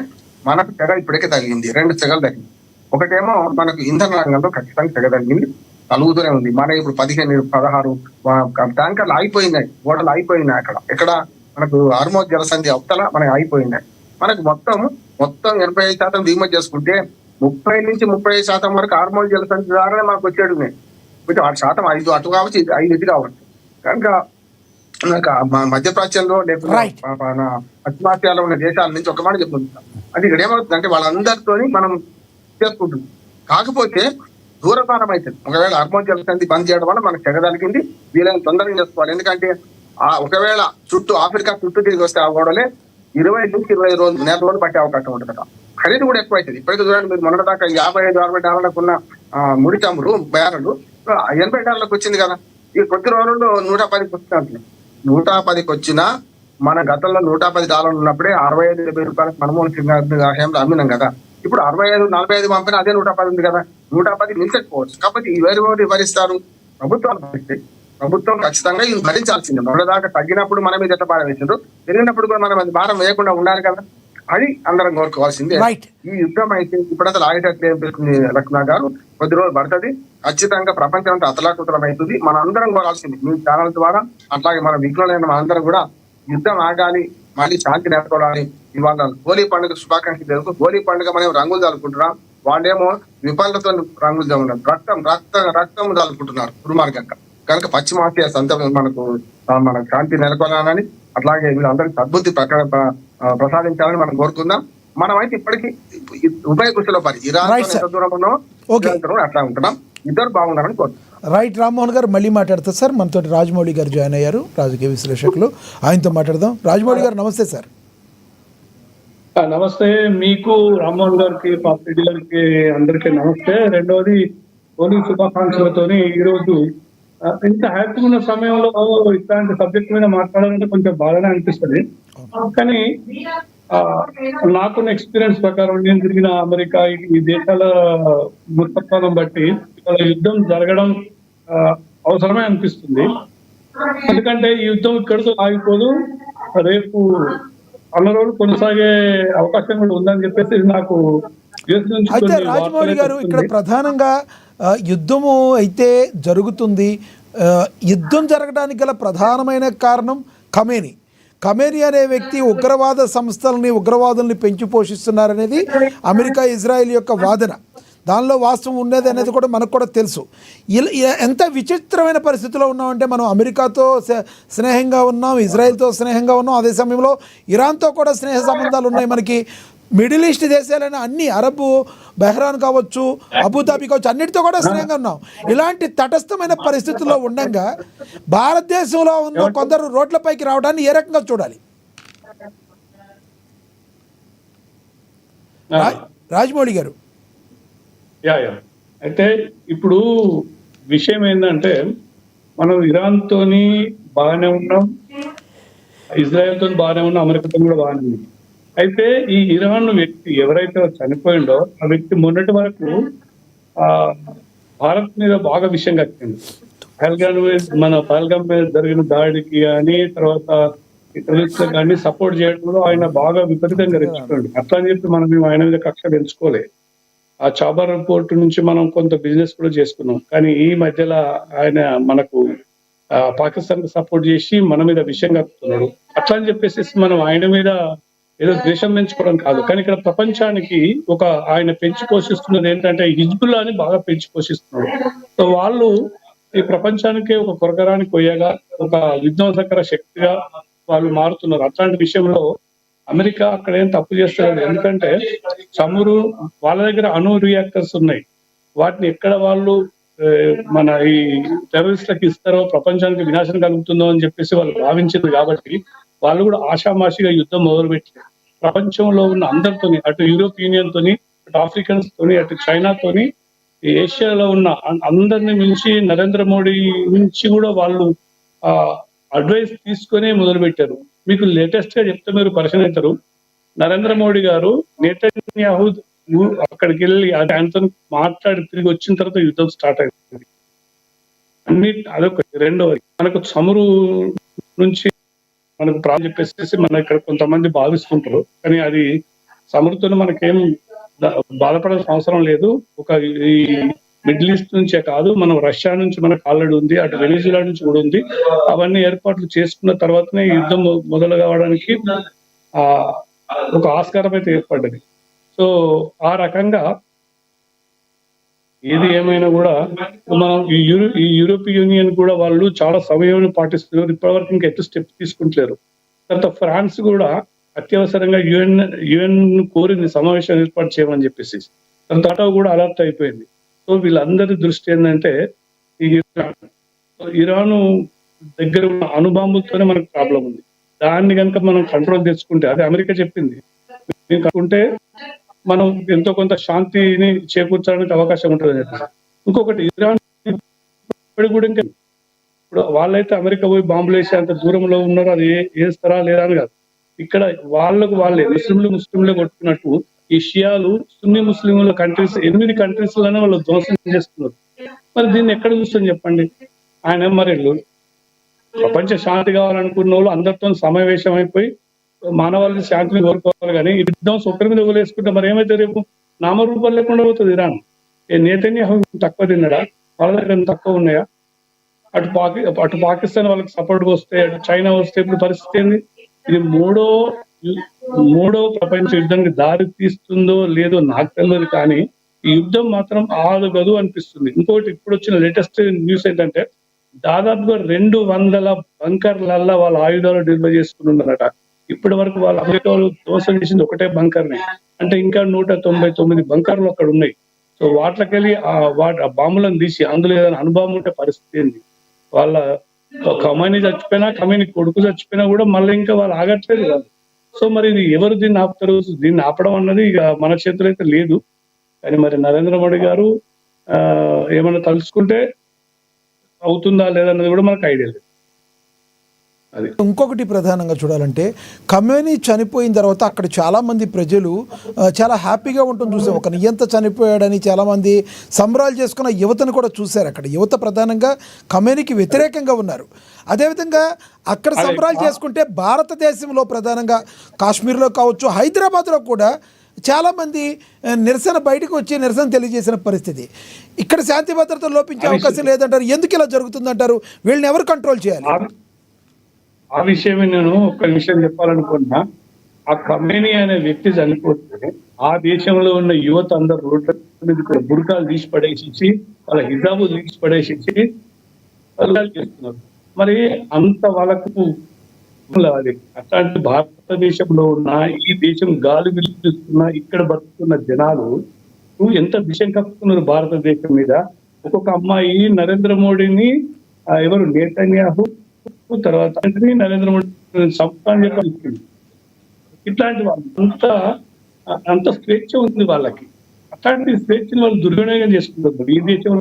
మనకు తెగ ఇప్పటికే తగిలింది, 2 తెగలు తగిలింది. ఒకటేమో మనకు ఇంధన రంగంలో ఖచ్చితంగా తెగ తగిలింది, కలుగుతూనే ఉంది. మన ఇప్పుడు 15-16 ట్యాంకర్లు ఆగిపోయినాయి, ఓడలు ఆగిపోయినాయి. ఎక్కడ మనకు హార్మోజ్ జలసంధి అవతల మనకు ఆగిపోయినాయి. మనకు మొత్తం 85% దిగుమతి చేసుకుంటే 30-35% వరకు హార్మోజ్ జలసంధి ద్వారానే మనకు వచ్చేది. కొంచెం 6% 5 అటు కావచ్చు, 5 ఇది కావచ్చు. కనుక మధ్యప్రాచ్యంలో లేకపోతే పశ్చిమాసియాలో ఉన్న దేశాల నుంచి ఒక మాట చెప్పుకుంటాం. అది ఇక్కడ ఏమవుతుందంటే, వాళ్ళందరితో మనం చేసుకుంటుంది. కాకపోతే దూరపారం అవుతుంది. ఒకవేళ హార్మోజ్ జలసంధి బంద్ చేయడం వల్ల మనకు తెగదలిగింది, వీళ్ళని తొందరగా చేసుకోవాలి. ఎందుకంటే ఒకవేళ ఆఫ్రికా చుట్టూ తిరిగి వస్తే ఆ గోడలే 20-20 రోజులు, నెల రోజులు పట్టే అవకాశం ఉంటుంది కదా. ఖరీదు కూడా ఎక్కువ అవుతుంది. ఇప్పటికీ చూడండి, మీరు మొన్నటి దాకా $55-60 ఉన్న ముడి చమురు బ్యారెలు $80 వచ్చింది కదా. ఈ కొద్ది రోజుల్లో 110కి వస్తుంది. 110కి వచ్చినా మన గతంలో $110 ఉన్నప్పుడే $65-70 మన్మోహన్ సింగ్ హయాంలో అమ్మినాం కదా. ఇప్పుడు 65-45 పంపిన అదే 110 ఉంది కదా. 110 మించకపోవచ్చు. కాబట్టి ఎవరు భరిస్తారు? ప్రభుత్వాలు భరిస్తాయి. ప్రభుత్వం ఖచ్చితంగా ఇది భరించాల్సిందే. మొదటిదాకా తగ్గినప్పుడు మన మీద ఎట్లా భారం వేసిండ్రు, పెరిగినప్పుడు కూడా మనం అది భారం వేయకుండా ఉండాలి కదా. అది అందరం కోరుకోవాల్సిందే. ఈ యుద్ధం అయితే ఇప్పుడంతా లాగేటట్లు ఏం లక్ష్మణ గారు, కొద్ది రోజులు పడుతుంది. ఖచ్చితంగా ప్రపంచం అంతా అతలాకుతలం అవుతుంది. మనం అందరం కోరాల్సింది మీ ఛానల్ ద్వారా, అట్లాగే మన విఘ్నులైన మనందరం కూడా యుద్ధం ఆగాలి, మళ్ళీ శాంతి నెలకొడాలని ఇవాళ హోలీ పండుగ శుభాకాంక్షలు తెలుపు. హోలీ పండుగ మనం రంగులు చల్లుకుంటున్నాం, వాళ్ళేమో విఫలతో రంగులు చల్లుకుంటారు, రక్తం చల్లుకుంటున్నారు దుర్మార్గంగా. కనుక పశ్చిమాసియాస్ అంతా మన శాంతి నెలకొనాలని, అట్లాగే వీళ్ళందరికీ సద్బుద్ధి ప్రసాదించాలని మనం కోరుకుందాం. మనం అయితే ఇప్పటికీ ఉభయ కుశల పని ఇరాన్ ఎంత దూరం ఉన్నామో అట్లా ఉంటున్నాం. ఇద్దరు బాగున్నారని కోరుతున్నాం. రైట్, రామ్మోహన్ గారు మళ్ళీ మాట్లాడతారు సార్. మనతో రాజమౌళి గారు జాయిన్ అయ్యారు, రాజకీయ విశ్లేషకులు. ఆయనతో మాట్లాడదాం. రాజమౌళి గారు నమస్తే సార్. నమస్తే, మీకు రామ్మోహన్ గారికి, పాపిరెడ్డి గారికి, అందరికీ నమస్తే. రెండవది హోలీ శుభాకాంక్షలతోని ఈరోజు ఇంత హ్యాపీగా ఉన్న సమయంలో ఇట్లాంటి సబ్జెక్ట్ మీద మాట్లాడాలంటే కొంచెం బాగానే అనిపిస్తుంది. కానీ నాకున్న ఎక్స్పీరియన్స్ ప్రకారం నేను తిరిగిన అమెరికా ఈ దేశాల మనస్తత్వాలను బట్టి యుద్ధం జరగడం అవసరమే అనిపిస్తుంది. ఎందుకంటే ఈ యుద్ధం ఇక్కడితో ఆగిపోదు, రేపు అన్న రోజులు కొనసాగే అవకాశం కూడా ఉందని చెప్పేసి నాకు. అయితే రాజమౌళి గారు, ఇక్కడ ప్రధానంగా యుద్ధము అయితే జరుగుతుంది. యుద్ధం జరగడానికి గల ప్రధానమైన కారణం ఖమేనీ అనే వ్యక్తి ఉగ్రవాద సంస్థలని, ఉగ్రవాదుల్ని పెంచి పోషిస్తున్నారనేది అమెరికా ఇజ్రాయెల్ యొక్క వాదన. దానిలో వాస్తవం ఉండేది అనేది కూడా మనకు కూడా తెలుసు. ఎంత విచిత్రమైన పరిస్థితిలో ఉన్నామంటే, మనం అమెరికాతో స్నేహంగా ఉన్నాం, ఇజ్రాయెల్తో స్నేహంగా ఉన్నాం, అదే సమయంలో ఇరాన్తో కూడా స్నేహ సంబంధాలు ఉన్నాయి మనకి. మిడిల్ ఈస్ట్ దేశాలైన అన్ని అరబ్, బెహ్రాన్ కావచ్చు, అబుదాబి కావచ్చు, అన్నిటితో కూడా స్నేహంగా ఉన్నాం. ఇలాంటి తటస్థమైన పరిస్థితుల్లో ఉండగా భారతదేశంలో ఉన్న కొందరు రోడ్లపైకి రావడాన్ని ఏ రకంగా చూడాలి? రాజమౌళి గారు. అయితే ఇప్పుడు విషయం ఏంటంటే, మనం ఇరాన్ తోని బాగానే ఉన్నాం, ఇజ్రాయెల్ తో బాగానే ఉన్నాం, అమెరికాతో కూడా బాగానే ఉన్నాం. అయితే ఈ ఇరాన్ వ్యక్తి ఎవరైతే చనిపోయిండో ఆ వ్యక్తి మొన్నటి వరకు భారత్ మీద బాగా విషయం కట్టింది. పహల్గామ్ మీద జరిగిన దాడికి కానీ, తర్వాత ఇతరులకు కానీ సపోర్ట్ చేయడంలో ఆయన బాగా విపరీతంగా రెచ్చిపోయాడు. అట్లా అని చెప్పి మనం ఆయన మీద కక్ష పెంచుకోలే. ఆ చాబర్ పోర్ట్ నుంచి మనం కొంత బిజినెస్ కూడా చేసుకున్నాం. కానీ ఈ మధ్యలో ఆయన మనకు పాకిస్తాన్ కు సపోర్ట్ చేసి మన మీద విషయం కక్కుతున్నాడు. అట్లా అని చెప్పేసి మనం ఆయన మీద ఏదో ద్వేషం పెంచుకోవడం కాదు. కానీ ఇక్కడ ప్రపంచానికి ఆయన పెంచి పోషిస్తున్నది ఏంటంటే హిజ్బుల్లాని బాగా పెంచి పోషిస్తున్నాడు. సో వాళ్ళు ఈ ప్రపంచానికి ఒక కొరకరాని కొయ్యగా, ఒక విధ్వంసకర శక్తిగా వాళ్ళు మారుతున్నారు. అట్లాంటి విషయంలో అమెరికా అక్కడ ఏం తప్పు చేస్తున్నారు. ఎందుకంటే చమురు, వాళ్ళ దగ్గర అణు రియాక్టర్స్ ఉన్నాయి. వాటిని ఎక్కడ వాళ్ళు మన ఈ టెర్రరిస్టులకు ఇస్తారో, ప్రపంచానికి వినాశనం కలుగుతుందో అని చెప్పేసి వాళ్ళు భావించింది. కాబట్టి వాళ్ళు కూడా ఆషామాషిగా యుద్ధం మొదలుపెట్టారు. ప్రపంచంలో ఉన్న అందరితోని, అటు యూరోప్ యూనియన్ తోని, అటు ఆఫ్రికన్స్ తోని, అటు చైనాతోని, ఏషియాలో ఉన్న అందరిని మించి నరేంద్ర మోడీ నుంచి కూడా వాళ్ళు అడ్వైస్ తీసుకొని మొదలుపెట్టారు. మీకు లేటెస్ట్ గా చెప్తే మీరు పరిశీలన అవుతారు. నరేంద్ర మోడీ గారు నెతన్యాహు అక్కడికి వెళ్ళి ఆయనతో మాట్లాడి తిరిగి వచ్చిన తర్వాత యుద్ధం స్టార్ట్ అయింది. అదొక. రెండవది, మనకు చమురు నుంచి మనకు ప్రాణం చెప్పేసి మన ఇక్కడ కొంతమంది భావిస్తుంటారు. కానీ అది చమురుతో మనకేం బాధపడాల్సిన అవసరం లేదు. ఈ మిడిల్ ఈస్ట్ నుంచే కాదు, మనం రష్యా నుంచి మనకు ఆల్రెడీ ఉంది, అటు వెనిజులా నుంచి కూడా ఉంది. అవన్నీ ఏర్పాట్లు చేసుకున్న తర్వాతనే యుద్ధం మొదలు కావడానికి ఒక ఆస్కారం అయితే ఏర్పడ్డది. సో ఆ రకంగా ఏది ఏమైనా కూడా మనం ఈ యూరోపియన్ యూనియన్ కూడా వాళ్ళు చాలా సమయం పాటిస్తున్నారు. ఇప్పటివరకు ఇంకా ఎటు స్టెప్ తీసుకుంటలేరు. తర్వాత ఫ్రాన్స్ కూడా అత్యవసరంగా యుఎన్ కోరింది సమావేశం ఏర్పాటు చేయమని చెప్పేసి. తర్వాత కూడా అలర్ట్ అయిపోయింది. సో వీళ్ళందరి దృష్టి ఏంటంటే ఈ ఇరాను దగ్గర ఉన్న అణుబాంబులతోనే మనకు ప్రాబ్లం ఉంది. దాన్ని కనుక మనం కంట్రోల్ తెచ్చుకుంటే, అదే అమెరికా చెప్పింది, కాకుంటే మనం ఎంతో కొంత శాంతిని చేకూర్చడానికి అవకాశం ఉంటుంది. ఇంకొకటి, ఇరాన్ కూడా ఇంకా ఇప్పుడు వాళ్ళైతే అమెరికా పోయి బాంబులు వేసే అంత దూరంలో ఉన్నారు, అది వేస్తారా లేదా అని కాదు. ఇక్కడ వాళ్ళే ముస్లింలు కొట్టుకున్నట్టు ఈ షియాలు సున్నీ ముస్లింల కంట్రీస్ 8 కంట్రీస్ లోనే వాళ్ళు ధ్వంసం చేస్తున్నారు. మరి దీన్ని ఎక్కడ చూస్తాం చెప్పండి? ఆయన మరి ప్రపంచ శాంతి కావాలనుకున్న వాళ్ళు అందరితో సమావేశం అయిపోయి మానవాళి శాంతిని కోరుకోవాలి. కానీ యుద్ధం ఒకరి మీద వదిలేసుకుంటే మరి ఏమైతే రేపు నామరూపాలు లేకుండా పోతుంది ఇరాన్. నెతన్యాహు తక్కువ తిన్నాడా? వాళ్ళ దగ్గర తక్కువ ఉన్నాయా? అటు పాకిస్తాన్ వాళ్ళకి సపోర్ట్ వస్తే, అటు చైనా వస్తే ఇప్పుడు పరిస్థితి ఏంది? ఇది మూడో ప్రపంచ యుద్ధానికి దారి తీస్తుందో లేదో నాకు తెలియదు, కానీ ఈ యుద్ధం మాత్రం ఆగదు అనిపిస్తుంది. ఇంకోటి ఇప్పుడు వచ్చిన లేటెస్ట్ న్యూస్ ఏంటంటే దాదాపుగా 200 బంకర్లల్లా వాళ్ళ ఆయుధాలు నిల్వ చేసుకుని ఉన్నారట. ఇప్పటి వరకు వాళ్ళ అమెరికా వాళ్ళు దోసం చేసింది ఒకటే బంకర్ని, అంటే ఇంకా 199 బంకర్లు అక్కడ ఉన్నాయి. సో వాటికెళ్ళి ఆ బాంబులను తీసి అందులో ఏదైనా అనుభవం ఉంటే పరిస్థితి ఏంది? వాళ్ళ కమాని చచ్చిపోయినా, కమాని కొడుకు చచ్చిపోయినా కూడా మళ్ళీ ఇంకా వాళ్ళు ఆగట్లేదు కాదు. సో మరి ఇది ఎవరు దీన్ని ఆపుతారు? దీన్ని ఆపడం అన్నది ఇక మన చేతులు అయితే లేదు. కానీ మరి నరేంద్ర మోడీ గారు ఏమన్నా తలుచుకుంటే అవుతుందా లేదన్నది కూడా మనకు ఐడియా లేదు. అది ఇంకొకటి ప్రధానంగా చూడాలంటే ఖమేనీ చనిపోయిన తర్వాత అక్కడ చాలామంది ప్రజలు చాలా హ్యాపీగా ఉంటుంది చూసాం. ఒక నియంత చనిపోయాడని చాలామంది సంబరాలు చేసుకున్న యువతను కూడా చూశారు. అక్కడ యువత ప్రధానంగా ఖమేనీకి వ్యతిరేకంగా ఉన్నారు. అదేవిధంగా అక్కడ సంబరాలు చేసుకుంటే భారతదేశంలో ప్రధానంగా కాశ్మీర్లో కావచ్చు, హైదరాబాద్లో కూడా చాలామంది నిరసన బయటకు వచ్చి నిరసన తెలియజేసిన పరిస్థితి. ఇక్కడ శాంతి భద్రతలు లోపించే అవకాశం లేదంటారు. ఎందుకు ఇలా జరుగుతుందంటారు? వీళ్ళని ఎవరు కంట్రోల్ చేయాలి? ఆ విషయమే నేను ఒక విషయం చెప్పాలనుకున్నా. ఆ ఖమేనీ అనే వ్యక్తి చనిపోతే ఆ దేశంలో ఉన్న యువత అందరు రోడ్ల మీద బురకాలు తీసి పడేసి, వాళ్ళ హిజాబు తీసి పడేసి చేస్తున్నారు. మరి అంత వాళ్ళకు అట్లాంటి భారతదేశంలో ఉన్న ఈ దేశం గాలి విలుస్తున్న ఇక్కడ బతుకుతున్న జనాలు ఎంత విషయం కక్కుతున్నారు భారతదేశం మీద. ఒక్కొక్క అమ్మాయి నరేంద్ర మోడీని ఎవరు నేతన్యాహు తర్వాత నరేంద్ర మోడీ సంస్థాన్ని చెప్పి ఇట్లాంటి వాళ్ళు అంత స్వేచ్ఛ ఉంది వాళ్ళకి. అట్లాంటి స్వేచ్ఛను వాళ్ళు దుర్వినియోగం చేసుకుంటారు. ఈ దేశంలో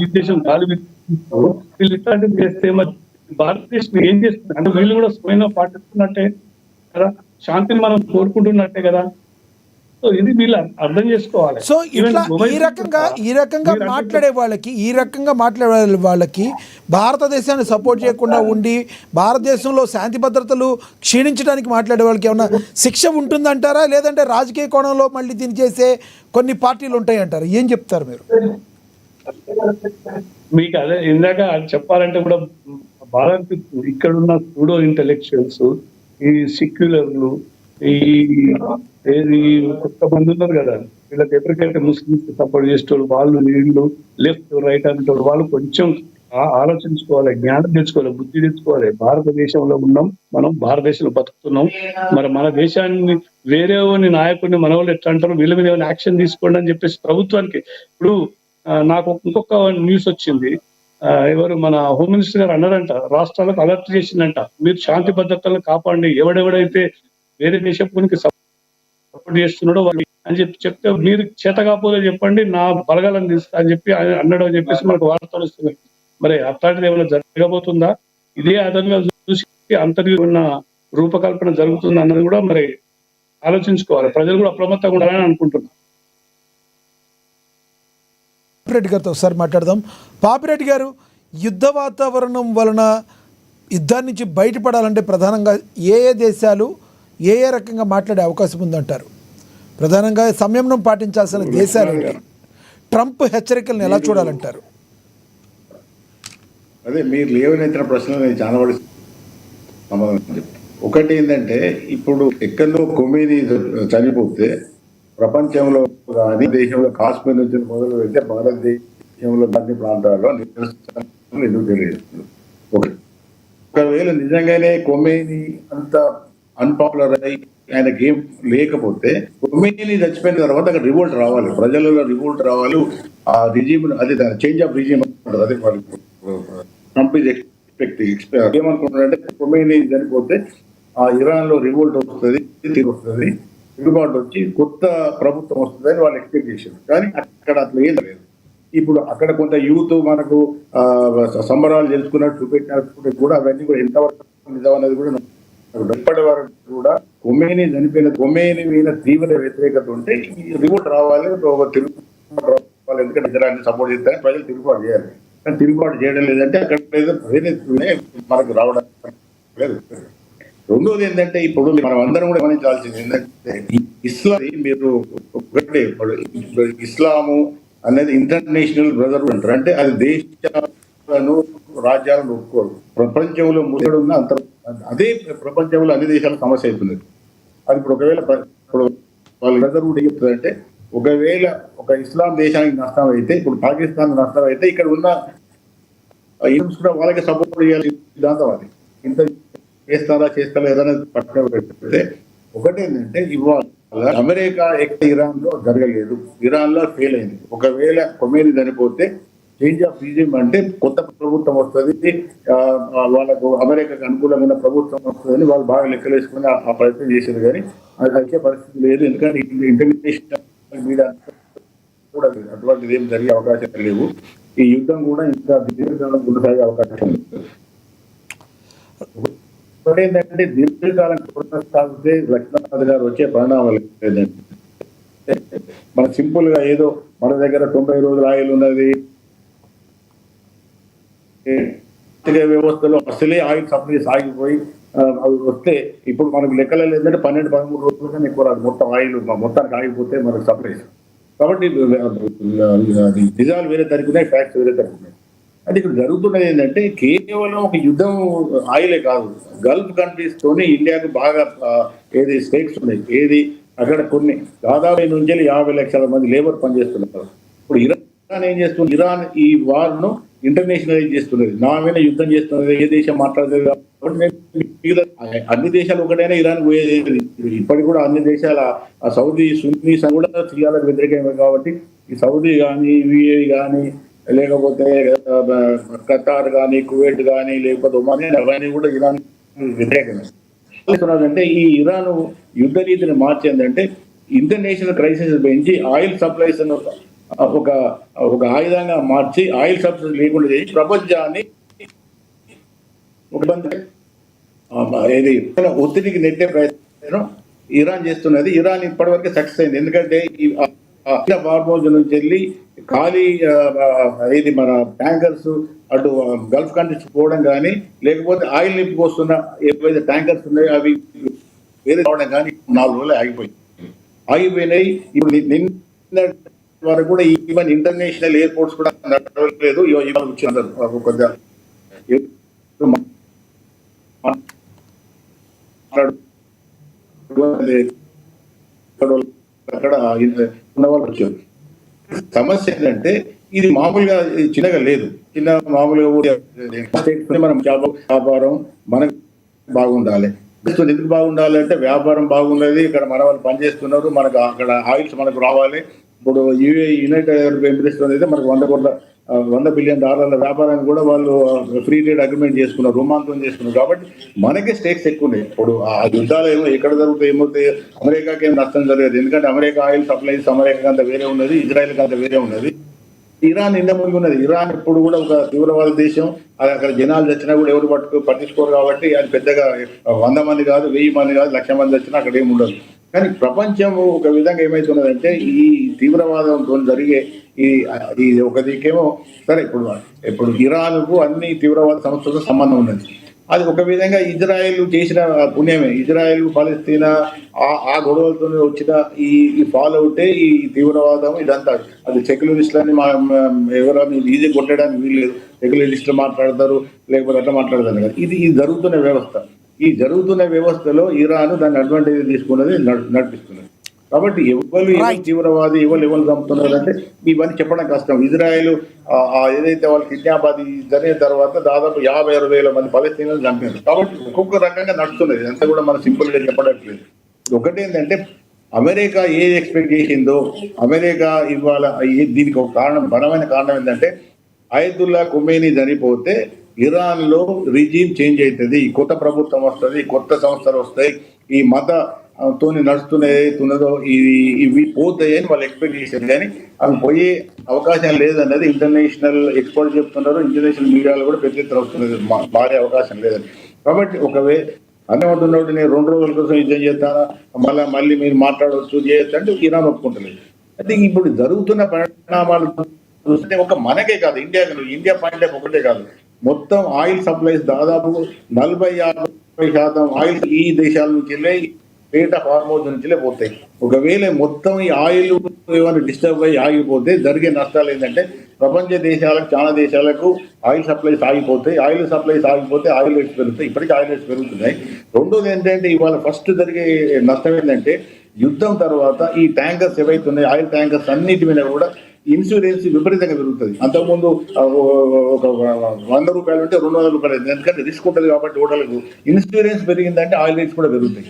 ఈ దేశం గాలి వీళ్ళు ఇట్లాంటివి చేస్తే మరి భారతదేశం ఏం చేస్తుంది అంటే వీళ్ళు కూడా స్వయంగా పాటిస్తున్నట్టే కదా, శాంతిని మనం కోరుకుంటున్నట్టే కదా. సో ఇది వీళ్ళు అర్థం చేసుకోవాలి. సో ఇట్లా ఈ రకంగా మాట్లాడే వాళ్ళకి భారతదేశాన్ని సపోర్ట్ చేయకుండా ఉండి భారతదేశంలో శాంతి భద్రతలు క్షీణించడానికి మాట్లాడే వాళ్ళకి ఏమన్నా శిక్ష ఉంటుందంటారా? లేదంటే రాజకీయ కోణంలో మళ్ళీ దీన్ని చేసే కొన్ని పార్టీలు ఉంటాయంటారు? ఏం చెప్తారు మీరు? మీకు అదే ఇందాక చెప్పాలంటే కూడా బాగా అనిపిస్తుంది. ఇక్కడున్న సూడో ఇంటెలెక్చువల్స్, ఈ సెక్యులర్లు, ఏది కొంతమంది ఉన్నారు కదా, వీళ్ళకి ఎప్పటికైతే ముస్లింస్ సపోర్ట్ చేసేవాళ్ళు, వాళ్ళు వీళ్ళు లెఫ్ట్ రైట్ అనేటోళ్ళు, వాళ్ళు కొంచెం ఆలోచించుకోవాలి, జ్ఞానం తెచ్చుకోవాలి, బుద్ధి తెచ్చుకోవాలి. భారతదేశంలో ఉన్నాం మనం, భారతదేశంలో బతుకుతున్నాం. మరి మన దేశాన్ని వేరే నాయకుడిని మన వాళ్ళు ఎట్లా అంటారు, వీళ్ళ మీద ఏమైనా యాక్షన్ తీసుకోండి అని చెప్పేసి ప్రభుత్వానికి. ఇప్పుడు నాకు ఇంకొక న్యూస్ వచ్చింది. ఎవరు మన హోమ్ మినిస్టర్ గారు అన్నారంట, రాష్ట్రాలకు అలర్ట్ చేసిందంట, మీరు శాంతి భద్రతలను కాపాడండి, ఎవడెవడైతే వేరే దేశపునికి సపోర్ట్ చేస్తున్నాడో అని చెప్తే మీరు చేత కాపోలే చెప్పండి, నా బలగాలను తీస్తా అని చెప్పి అన్నాడు అని చెప్పేసి మనకు వార్తలు వస్తున్నాయి. మరి అట్లాంటిది ఏమైనా జరగబోతుందా? ఇదే ఆధారంగా చూసి అంతర్గత ఉన్న రూపకల్పన జరుగుతుంది అన్నది కూడా మరి ఆలోచించుకోవాలి. ప్రజలు కూడా అప్రమత్తంగా ఉండాలని అనుకుంటున్నారు. పాపిరెడ్డి గారితో ఒకసారి మాట్లాడదాం. పాపిరెడ్డి గారు, యుద్ధ వాతావరణం వలన యుద్ధాన్ని నుంచి బయటపడాలంటే ప్రధానంగా ఏ దేశాలు ఏ రకంగా మాట్లాడే అవకాశం ఉందంటారు? ప్రధానంగా సంయమనం పాటించాల్సిన దేశాలు, ట్రంప్ హెచ్చరికలను ఎలా చూడాలంటారు? అదే మీరు లేవనెత్తిన ప్రశ్నలు నేను చాలా పడి సమాధానం. ఒకటి ఏంటంటే, ఇప్పుడు ఎక్కడో కొమేనీ చనిపోతే ప్రపంచంలో కానీ దేశంలో కాశ్మీర్ నుంచి మొదలు పెడితే భారతదేశంలో అన్ని ప్రాంతాల్లో ఎందుకు తెలియదు. ఒకవేళ నిజంగానే కొమేనీ అంత అన్పాపులర్ అయి ఆయనకి ఏం లేకపోతే, కొమేనీ చచ్చిపోయిన తర్వాత అక్కడ రివోల్ట్ రావాలి, ప్రజలలో రివోల్ట్ రావాలి. ఆ రిజీమ్, అది చేంజ్ ఆఫ్ రిజీమ్ అంటారు. అదే ట్రంప్ ఈజ్ ఎక్స్పెక్ట్ ఏమనుకుంటున్నారంటే, కొమేనీ చనిపోతే ఆ ఇరాన్ లో రివోల్ట్ వస్తుంది, తిరుగుబాటు వచ్చి కొత్త ప్రభుత్వం వస్తుందని వాళ్ళు ఎక్స్పెక్ట్ చేశారు. కానీ అక్కడ అట్లా ఏం లేదు. ఇప్పుడు అక్కడ కొంత యూత్ మనకు సంబరాలు చేసుకున్నట్టు చూపెట్టినట్టు కూడా అవన్నీ కూడా ఎంతవరకు నిజం అనేది కూడా ఇప్పటి వరకు కూడా కొమేనీ చనిపోయిన కొమేనీ మీద తీవ్ర వ్యతిరేకత ఉంటే రివోల్ట్ రావాలి, తిరుగుబాటు రావాలి. ఎందుకంటే ఇతరాన్ని సపోర్ట్ చేస్తారని ప్రజలు తిరుగుబాటు చేయాలి. కానీ తిరుగుబాటు చేయడం లేదంటే అక్కడ మనకు రావడం లేదు. రెండోది ఏంటంటే, ఇప్పుడు మనం అందరం కూడా గమనించాల్సింది ఏంటంటే, ఇస్లాం మీరు ఒకటే, ఇస్లాము అనేది ఇంటర్నేషనల్ బ్రదర్హుడ్ అంటారు. అంటే అది దేశాలను రాజ్యాలను ఒప్పుకోరు. ప్రపంచంలో ఉన్న అంత అదే ప్రపంచంలో అన్ని దేశాల సమస్య అవుతున్నది. అది ఇప్పుడు ఒకవేళ ఇప్పుడు వాళ్ళు బ్రదర్ కూడా చెప్తారంటే, ఒకవేళ ఒక ఇస్లాం దేశానికి నష్టం అయితే, ఇప్పుడు పాకిస్తాన్ నష్టం అయితే, ఇక్కడ ఉన్న హిందూస్ కూడా వాళ్ళకి సపోర్ట్ చేయాలి సిద్ధాంతం అది. ఇంత చేస్తారా ఏదైనా పక్కన పెడితే, ఒకటేంటంటే ఇవాళ అమెరికా ఇరాన్ లో జరగలేదు, ఇరాన్ లో ఫెయిల్ అయింది. ఒకవేళ కొమేని చనిపోతే చేంజ్ ఆఫ్ రిజిమ్ అంటే కొత్త ప్రభుత్వం వస్తుంది, వాళ్ళకు అమెరికాకు అనుకూలమైన ప్రభుత్వం వస్తుందని వాళ్ళు బాగా లెక్కలేసుకుని ఆ ప్రయత్నం చేశారు. కానీ అది వచ్చే పరిస్థితి లేదు. ఎందుకంటే ఇంటర్నేషనల్ మీడియా కూడా అటువంటిది ఏం జరిగే అవకాశాలు లేవు. ఈ యుద్ధం కూడా ఇంకా దీర్ఘకాలం కొనసాగే అవకాశం లేదు. ఏంటంటే దీర్ఘకాలం కొనసాగితే లక్ష్మణరాజు గారు వచ్చే పరిణామాలు ఏంటంటే, మన సింపుల్ గా ఏదో మన దగ్గర 90 రోజులు ఆయిల్ ఉన్నది, వ్యవస్థలో అసలే ఆయిల్ సప్లైస్ ఆగిపోయి అవి వస్తే ఇప్పుడు మనకు లెక్కలేదు ఏంటంటే 12-13 రోజుల కన్నా ఎక్కువ రాదు మొత్తం ఆయిల్ మొత్తానికి ఆగిపోతే మనకు సప్లైస్. కాబట్టి నిజాలు వేరే తరుగుతున్నాయి, ఫ్యాక్ట్స్ వేరే తరుగుతున్నాయి. అది ఇక్కడ జరుగుతున్నది ఏంటంటే కేవలం ఒక యుద్ధం ఆయిలే కాదు, గల్ఫ్ కంట్రీస్ తోనే ఇండియాకు బాగా ఏది స్టేక్స్ ఉన్నాయి. ఏది అక్కడ కొన్ని దాదాపు నుంచి 50 లక్షల మంది లేబర్ పనిచేస్తున్నారు. ఇప్పుడు ఇరాన్ ఏం చేస్తుంది, ఇరాన్ ఈ వార్ ను ఇంటర్నేషనలైజ్ చేస్తున్నది, నా మీద యుద్ధం చేస్తున్నది, ఏ దేశం మాట్లాడలేదు. కాబట్టి అన్ని దేశాలు ఒకటైనా ఇరాన్ పోయేది. ఇప్పటికి కూడా అన్ని దేశాల సౌదీ సున్నీస్ కూడా సిరియాలకు వ్యతిరేకమే. కాబట్టి ఈ సౌదీ కానీ, యుఏఈ కానీ, లేకపోతే ఖతార్ కానీ, కువైట్ కానీ, లేకపోతే ఒమాన్ అవన్నీ కూడా ఇరాన్ వ్యతిరేకమే. అంటే ఈ ఇరాన్ యుద్ధ రీతిని మార్చేందంటే ఇంటర్నేషనల్ క్రైసిస్ పెంచి ఆయిల్ సప్లైస్ ఒక ఆయుధంగా మార్చి ఆయిల్ సప్లై లేకుండా చేసి ప్రపంచాన్ని ఏది ఒత్తిడికి నెట్టే ప్రయత్నం ఇరాన్ చేస్తున్నది. ఇరాన్ ఇప్పటివరకు సక్సెస్ అయింది. ఎందుకంటే బార్మోజ్ నుంచి వెళ్ళి ఖాళీ ఇది మన ట్యాంకర్స్ అటు గల్ఫ్ కంట్రీస్ పోవడం కానీ, లేకపోతే ఆయిల్ నింపుకొస్తున్న ఏవైతే ట్యాంకర్స్ ఉన్నాయో అవి వేరే రావడం కానీ 4 రోజులు ఆగిపోయినాయి. ఇప్పుడు నిన్న వరకు కూడా ఈవెన్ ఇంటర్నేషనల్ ఎయిర్పోర్ట్స్ కూడా నడవలేదు. ఇవాళ వచ్చినారు కొద్దిగా అక్కడ ఉన్న వాళ్ళు వచ్చారు. సమస్య ఏంటంటే ఇది మామూలుగా చిన్నగా లేదు, చిన్న మామూలుగా మనం వ్యాపారం మనకు బాగుండాలి. ఎందుకు బాగుండాలి అంటే వ్యాపారం బాగున్నది, ఇక్కడ మన వాళ్ళు పనిచేస్తున్నారు, మనకు అక్కడ ఆయిల్స్ మనకు రావాలి. ఇప్పుడు యునైటెడ్ అరబ్ ఎమిరేట్స్ అయితే మనకు $100 బిలియన్ వ్యాపారాన్ని కూడా వాళ్ళు ఫ్రీ ట్రేడ్ అగ్రిమెంట్ చేసుకున్నారు, రొమాంతం చేసుకున్నారు. కాబట్టి మనకే స్టేక్స్ ఎక్కువ ఉన్నాయి. ఇప్పుడు ఆ యుద్ధాలు ఏమో ఎక్కడ జరుగుతాయి, ఏమవుతాయి, అమెరికాకి ఏం నష్టం జరగదు. ఎందుకంటే అమెరికా ఆయిల్ సప్లైస్ అమెరికా అంతా వేరే ఉన్నది, ఇజ్రాయెల్ అంతా వేరే ఉన్నది. ఇరాన్ నిండా మునిగి ఉన్నది. ఇరాన్ ఎప్పుడు కూడా ఒక తీవ్రవాద దేశం. అది అక్కడ జనాలు వచ్చినా కూడా ఎవరు పట్టించుకోరు. కాబట్టి అది పెద్దగా 100 మంది కాదు, 1000 మంది కాదు, 1,00,000 మంది వచ్చినా అక్కడ ఏమి ఉండదు. కానీ ప్రపంచం ఒక విధంగా ఏమైతున్నదంటే ఈ తీవ్రవాదంతో జరిగే ఈ ఒక దికేమో సరే, ఇప్పుడు ఇరాన్కు అన్ని తీవ్రవాద సంస్థలతో సంబంధం ఉన్నది. అది ఒక విధంగా ఇజ్రాయెల్ చేసిన పుణ్యమే. ఇజ్రాయెల్ పాలస్తీనా ఆ గొడవలతో వచ్చిన ఈ ఫాలో అవుతే ఈ తీవ్రవాదం ఇదంతా. అది సెక్యులరిస్టులని ఎవరైనా ఈజీ కొట్టడానికి వీల్లేదు. సెక్యులరిస్టులు మాట్లాడతారు, లేకపోతే అట్లా మాట్లాడతారు కదా. ఇది జరుగుతున్న వ్యవస్థ. ఈ జరుగుతున్న వ్యవస్థలో ఇరాన్ దాన్ని అడ్వాంటేజ్ తీసుకున్నది, నడిపిస్తున్నది. కాబట్టి ఎవరు తీవ్రవాది ఎవరు చంపుతున్నారు అంటే ఇవన్నీ చెప్పడం కష్టం. ఇజ్రాయెల్ ఏదైతే వాళ్ళు కిడ్నాప్ అది జరిగిన తర్వాత దాదాపు 50-60 వేల మంది పలస్తీనాలు చంపారు. కాబట్టి ఒక్కొక్క రకంగా నడుస్తున్నది. అంతా కూడా మనం సింపుల్ గా చెప్పట్లేదు. ఒకటేంటంటే అమెరికా ఏది ఎక్స్పెక్ట్ చేసిందో, అమెరికా ఇవాళ దీనికి ఒక బలమైన కారణం ఏంటంటే అయతుల్లా ఖొమేనీ చనిపోతే ఇరాన్ లో రిజీమ్ చేంజ్ అవుతుంది, కొత్త ప్రభుత్వం వస్తుంది, కొత్త సంస్థలు వస్తాయి, ఈ మత తోని నడుస్తున్న ఏదైతున్నదో ఇవి పోతాయని వాళ్ళు ఎక్స్పెక్ట్ చేశారు. కానీ అవి పోయే అవకాశం లేదన్నది ఇంటర్నేషనల్ ఎక్స్పర్ట్ చెప్తున్నారు. ఇంటర్నేషనల్ మీడియాలో కూడా పెద్ద ఎత్తున వస్తున్నది, మారే అవకాశం లేదని. కాబట్టి ఒకవేళ అన్నమంటున్నాడు నేను 2 రోజుల కోసం యుద్ధం చేస్తానా, మళ్ళీ మీరు మాట్లాడవచ్చు చేయొచ్చు అంటే ఇరాన్ ఒప్పుకుంటలేదు. అంటే ఇప్పుడు జరుగుతున్న పరిణామాలు చూస్తే ఒక మనకే కాదు, ఇండియా పాయింట్ ఒకటే కాదు, మొత్తం ఆయిల్ సప్లైస్ దాదాపు 40-50% ఆయిల్ ఈ దేశాల నుంచి వెళ్ళి స్టేట్ ఆఫ్ హార్మోజ్ నుంచిలే పోతాయి. ఒకవేళ మొత్తం ఈ ఆయిల్ ఏమైనా డిస్టర్బ్ అయ్యి ఆగిపోతే జరిగే నష్టాలు ఏంటంటే ప్రపంచ దేశాలకు, చాలా దేశాలకు ఆయిల్ సప్లైస్ ఆగిపోతాయి. ఆయిల్ సప్లైస్ ఆగిపోతే ఆయిల్ రేట్స్ పెరుగుతాయి. ఇప్పటికీ ఆయిల్ రేట్స్ పెరుగుతున్నాయి. రెండోది ఏంటంటే ఇవాళ ఫస్ట్ జరిగే నష్టం ఏంటంటే యుద్ధం తర్వాత ఈ ట్యాంకర్స్ ఏవైతే ఉన్నాయో ఆయిల్ ట్యాంకర్స్ అన్నిటి మీద కూడా ఇన్సూరెన్స్ విపరీతంగా పెరుగుతుంది. అంతకుముందు ఒక 100 రూపాయలు ఉంటే 200 రూపాయలు అయింది. ఎందుకంటే రిస్క్ ఉంటుంది కాబట్టి ఓటర్లకు ఇన్సూరెన్స్ పెరిగిందంటే ఆయిల్ రేట్స్ కూడా పెరుగుతాయి.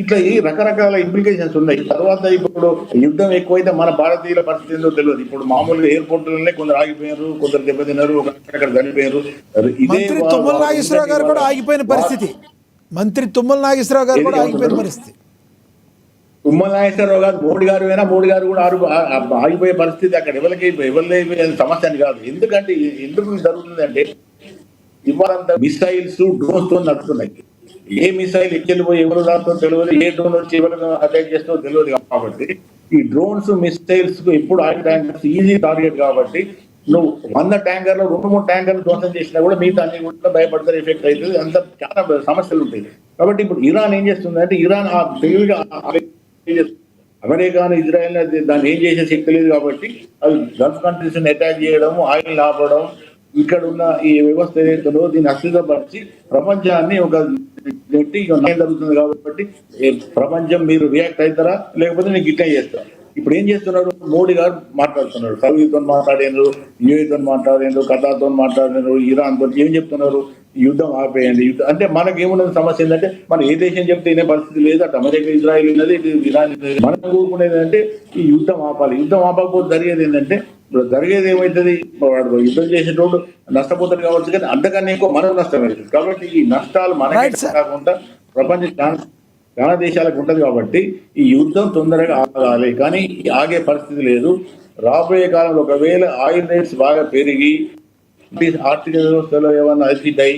ఇట్లా ఈ రకరకాల ఇంప్లికేషన్స్ ఉన్నాయి. తర్వాత ఇప్పుడు యుద్ధం ఎక్కువైతే మన భారతీయుల పరిస్థితి ఏందో తెలియదు. ఇప్పుడు మామూలుగా ఎయిర్పోర్ట్లనే కొందరు ఆగిపోయారు, కొందరు దెబ్బతిన్నారు, అక్కడ చనిపోయారు. మంత్రి తుమ్మల నాగేశ్వరరావు గారు కూడా ఆగిపోయిన పరిస్థితి. మంత్రి తుమ్మల నాగేశ్వరరావు గారు కూడా ఆగిపోయిన పరిస్థితి. తుమ్మల నాగేశ్వరరావు గారు మోడీ గారు అయినా మోడీ గారు కూడా ఆగిపోయే పరిస్థితి అక్కడ ఎవరికి సమస్య అని కాదు. ఎందుకంటే ఎందుకు జరుగుతుంది అంటే ఇవాళంతా మిసైల్స్ డ్రోన్స్ తో నడుస్తున్నాయి. ఏ మిసైల్ ఎక్కెళ్ళిపోయి ఎవరు దాంతో తెలియదు, ఏ డ్రోన్ వచ్చి ఎవరు అటాక్ చేస్తుందో తెలియదు. కాబట్టి ఈ డ్రోన్స్ మిసైల్స్ కు ఎప్పుడు ఆయిల్ ట్యాంకర్స్ ఈజీ టార్గెట్ కాబట్టి నువ్వు 100 ట్యాంకర్లు 2-3 ట్యాంకర్లు ధ్వంసం చేసినా కూడా మిగతా అన్ని కూడా భయపడతారు, ఎఫెక్ట్ అవుతుంది. అంత చాలా సమస్యలు ఉంటాయి. కాబట్టి ఇప్పుడు ఇరాన్ ఏం చేస్తుంది అంటే ఇరాన్ తెలివిగా అమెరికాను, ఇజ్రాయెల్ దాన్ని ఏం చేసే శక్తి లేదు కాబట్టి అది గల్ఫ్ కంట్రీస్ అటాక్ చేయడం, ఆయిల్ ఆపడం, ఇక్కడ ఉన్న ఈ వ్యవస్థ ఏదైతుందో దీన్ని అస్థిరపరిచి ప్రపంచాన్ని ఒక గట్టి జరుగుతుంది. కాబట్టి ప్రపంచం మీరు రియాక్ట్ అవుతారా లేకపోతే నీకు గిట్టే చేస్తారా? ఇప్పుడు ఏం చేస్తున్నారు, మోడీ గారు మాట్లాడుతున్నారు, సౌదీతో మాట్లాడారు, యూఏతో మాట్లాడారు, ఖతార్తో మాట్లాడారు, ఇరాన్ తో ఏం చెప్తున్నారు, యుద్ధం ఆపేయండి. అంటే మనకి ఏమున్నది సమస్య ఏంటంటే మనం ఏ దేశం చెప్తే వినే పరిస్థితి లేదు. అటు అమెరికా, ఇజ్రాయెల్ ఉన్నది, ఇటు ఇరాన్ ఉన్నది. మనం కోరుకునేది అంటే ఈ యుద్ధం ఆపాలి. యుద్ధం ఆపకపోతే జరిగేది ఏంటంటే జరిగేది ఏమవుతుంది, వాడు యుద్ధం చేసేటోడు నష్టపోతాడు కావచ్చు, కానీ అంతకన్నా ఎక్కువ మనం నష్టం అవుతుంది. కాబట్టి ఈ నష్టాలు మనకి కాకుండా ప్రపంచ చాలా దేశాలకు ఉంటది. కాబట్టి ఈ యుద్ధం తొందరగా ఆగాలి, కానీ ఆగే పరిస్థితి లేదు. రాబోయే కాలంలో ఒకవేళ ఆయిల్ రేట్స్ బాగా పెరిగి ఆర్థిక వ్యవస్థలో ఏమన్నా అతిథి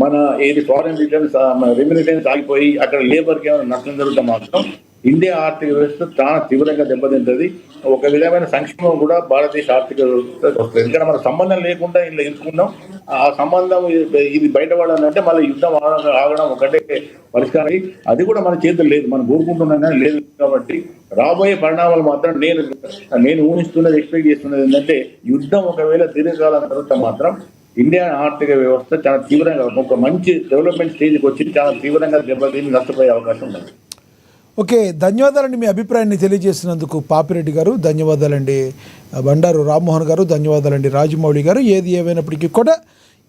మన ఏది ఫారెన్ రిటర్న్స్ రెమ్యూనిటెన్స్ ఆగిపోయి అక్కడ లేబర్కి ఏమైనా నష్టం జరుగుతా మాత్రం ఇండియా ఆర్థిక వ్యవస్థ చాలా తీవ్రంగా దెబ్బతింటుంది. ఒక విధమైన సంక్షేమం కూడా భారతదేశ ఆర్థిక వ్యవస్థ వస్తుంది. ఎందుకంటే మన సంబంధం లేకుండా ఇలా ఎంచుకున్నాం. ఆ సంబంధం ఇది బయటపడాలంటే మళ్ళీ యుద్ధం ఆగడం ఒకటే పరిష్కారం. అది కూడా మన చేతులు లేదు, మనం కోరుకుంటున్నాం కానీ లేదు. కాబట్టి రాబోయే పరిణామాలు మాత్రం నేను ఊహిస్తున్నది, ఎక్స్పెక్ట్ చేస్తున్నది ఏంటంటే యుద్ధం ఒకవేళ దీర్ఘకాలం తర్వాత మాత్రం ఇండియా ఆర్థిక వ్యవస్థ చాలా తీవ్రంగా ఒక మంచి డెవలప్మెంట్ స్టేజ్కి వచ్చి చాలా తీవ్రంగా దెబ్బతిని నష్టపోయే అవకాశం ఉంది. ఓకే, ధన్యవాదాలండి మీ అభిప్రాయాన్ని తెలియజేసినందుకు పాపిరెడ్డి గారు. ధన్యవాదాలండి బండారు రామ్మోహన్ గారు. ధన్యవాదాలండి రాజమౌళి గారు. ఏది ఏమైనప్పటికీ కూడా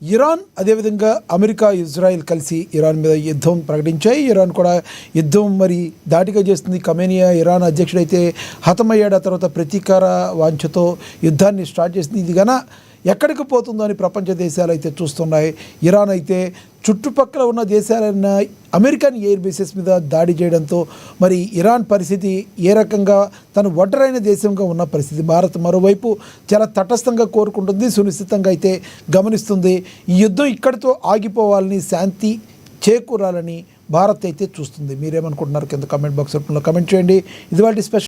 ఇరాన్, అదేవిధంగా అమెరికా, ఇజ్రాయెల్ కలిసి ఇరాన్ మీద యుద్ధం ప్రకటించాయి. ఇరాన్ కూడా యుద్ధం మరి ధాటిగా చేస్తుంది. ఖమేనియా ఇరాన్ అధ్యక్షుడైతే హతమయ్యాడు. ఆ తర్వాత ప్రతీకార వాంఛతో యుద్ధాన్ని స్టార్ట్ చేసింది. ఇది గన ఎక్కడికి పోతుందో అని ప్రపంచ దేశాలు అయితే చూస్తున్నాయి. ఇరాన్ అయితే చుట్టుపక్కల ఉన్న దేశాలైన అమెరికన్ ఎయిర్ బేసెస్ మీద దాడి చేయడంతో మరి ఇరాన్ పరిస్థితి ఏ రకంగా తను ఒంటరైన దేశంగా ఉన్న పరిస్థితి. భారత్ మరోవైపు చాలా తటస్థంగా కోరుకుంటుంది, సునిశ్చితంగా అయితే గమనిస్తుంది. ఈ యుద్ధం ఇక్కడితో ఆగిపోవాలని, శాంతి చేకూరాలని భారత్ అయితే చూస్తుంది. మీరేమనుకుంటున్నారు కింద కామెంట్ బాక్స్ రూపంలో కామెంట్ చేయండి. ఇది వాటి స్పెషల్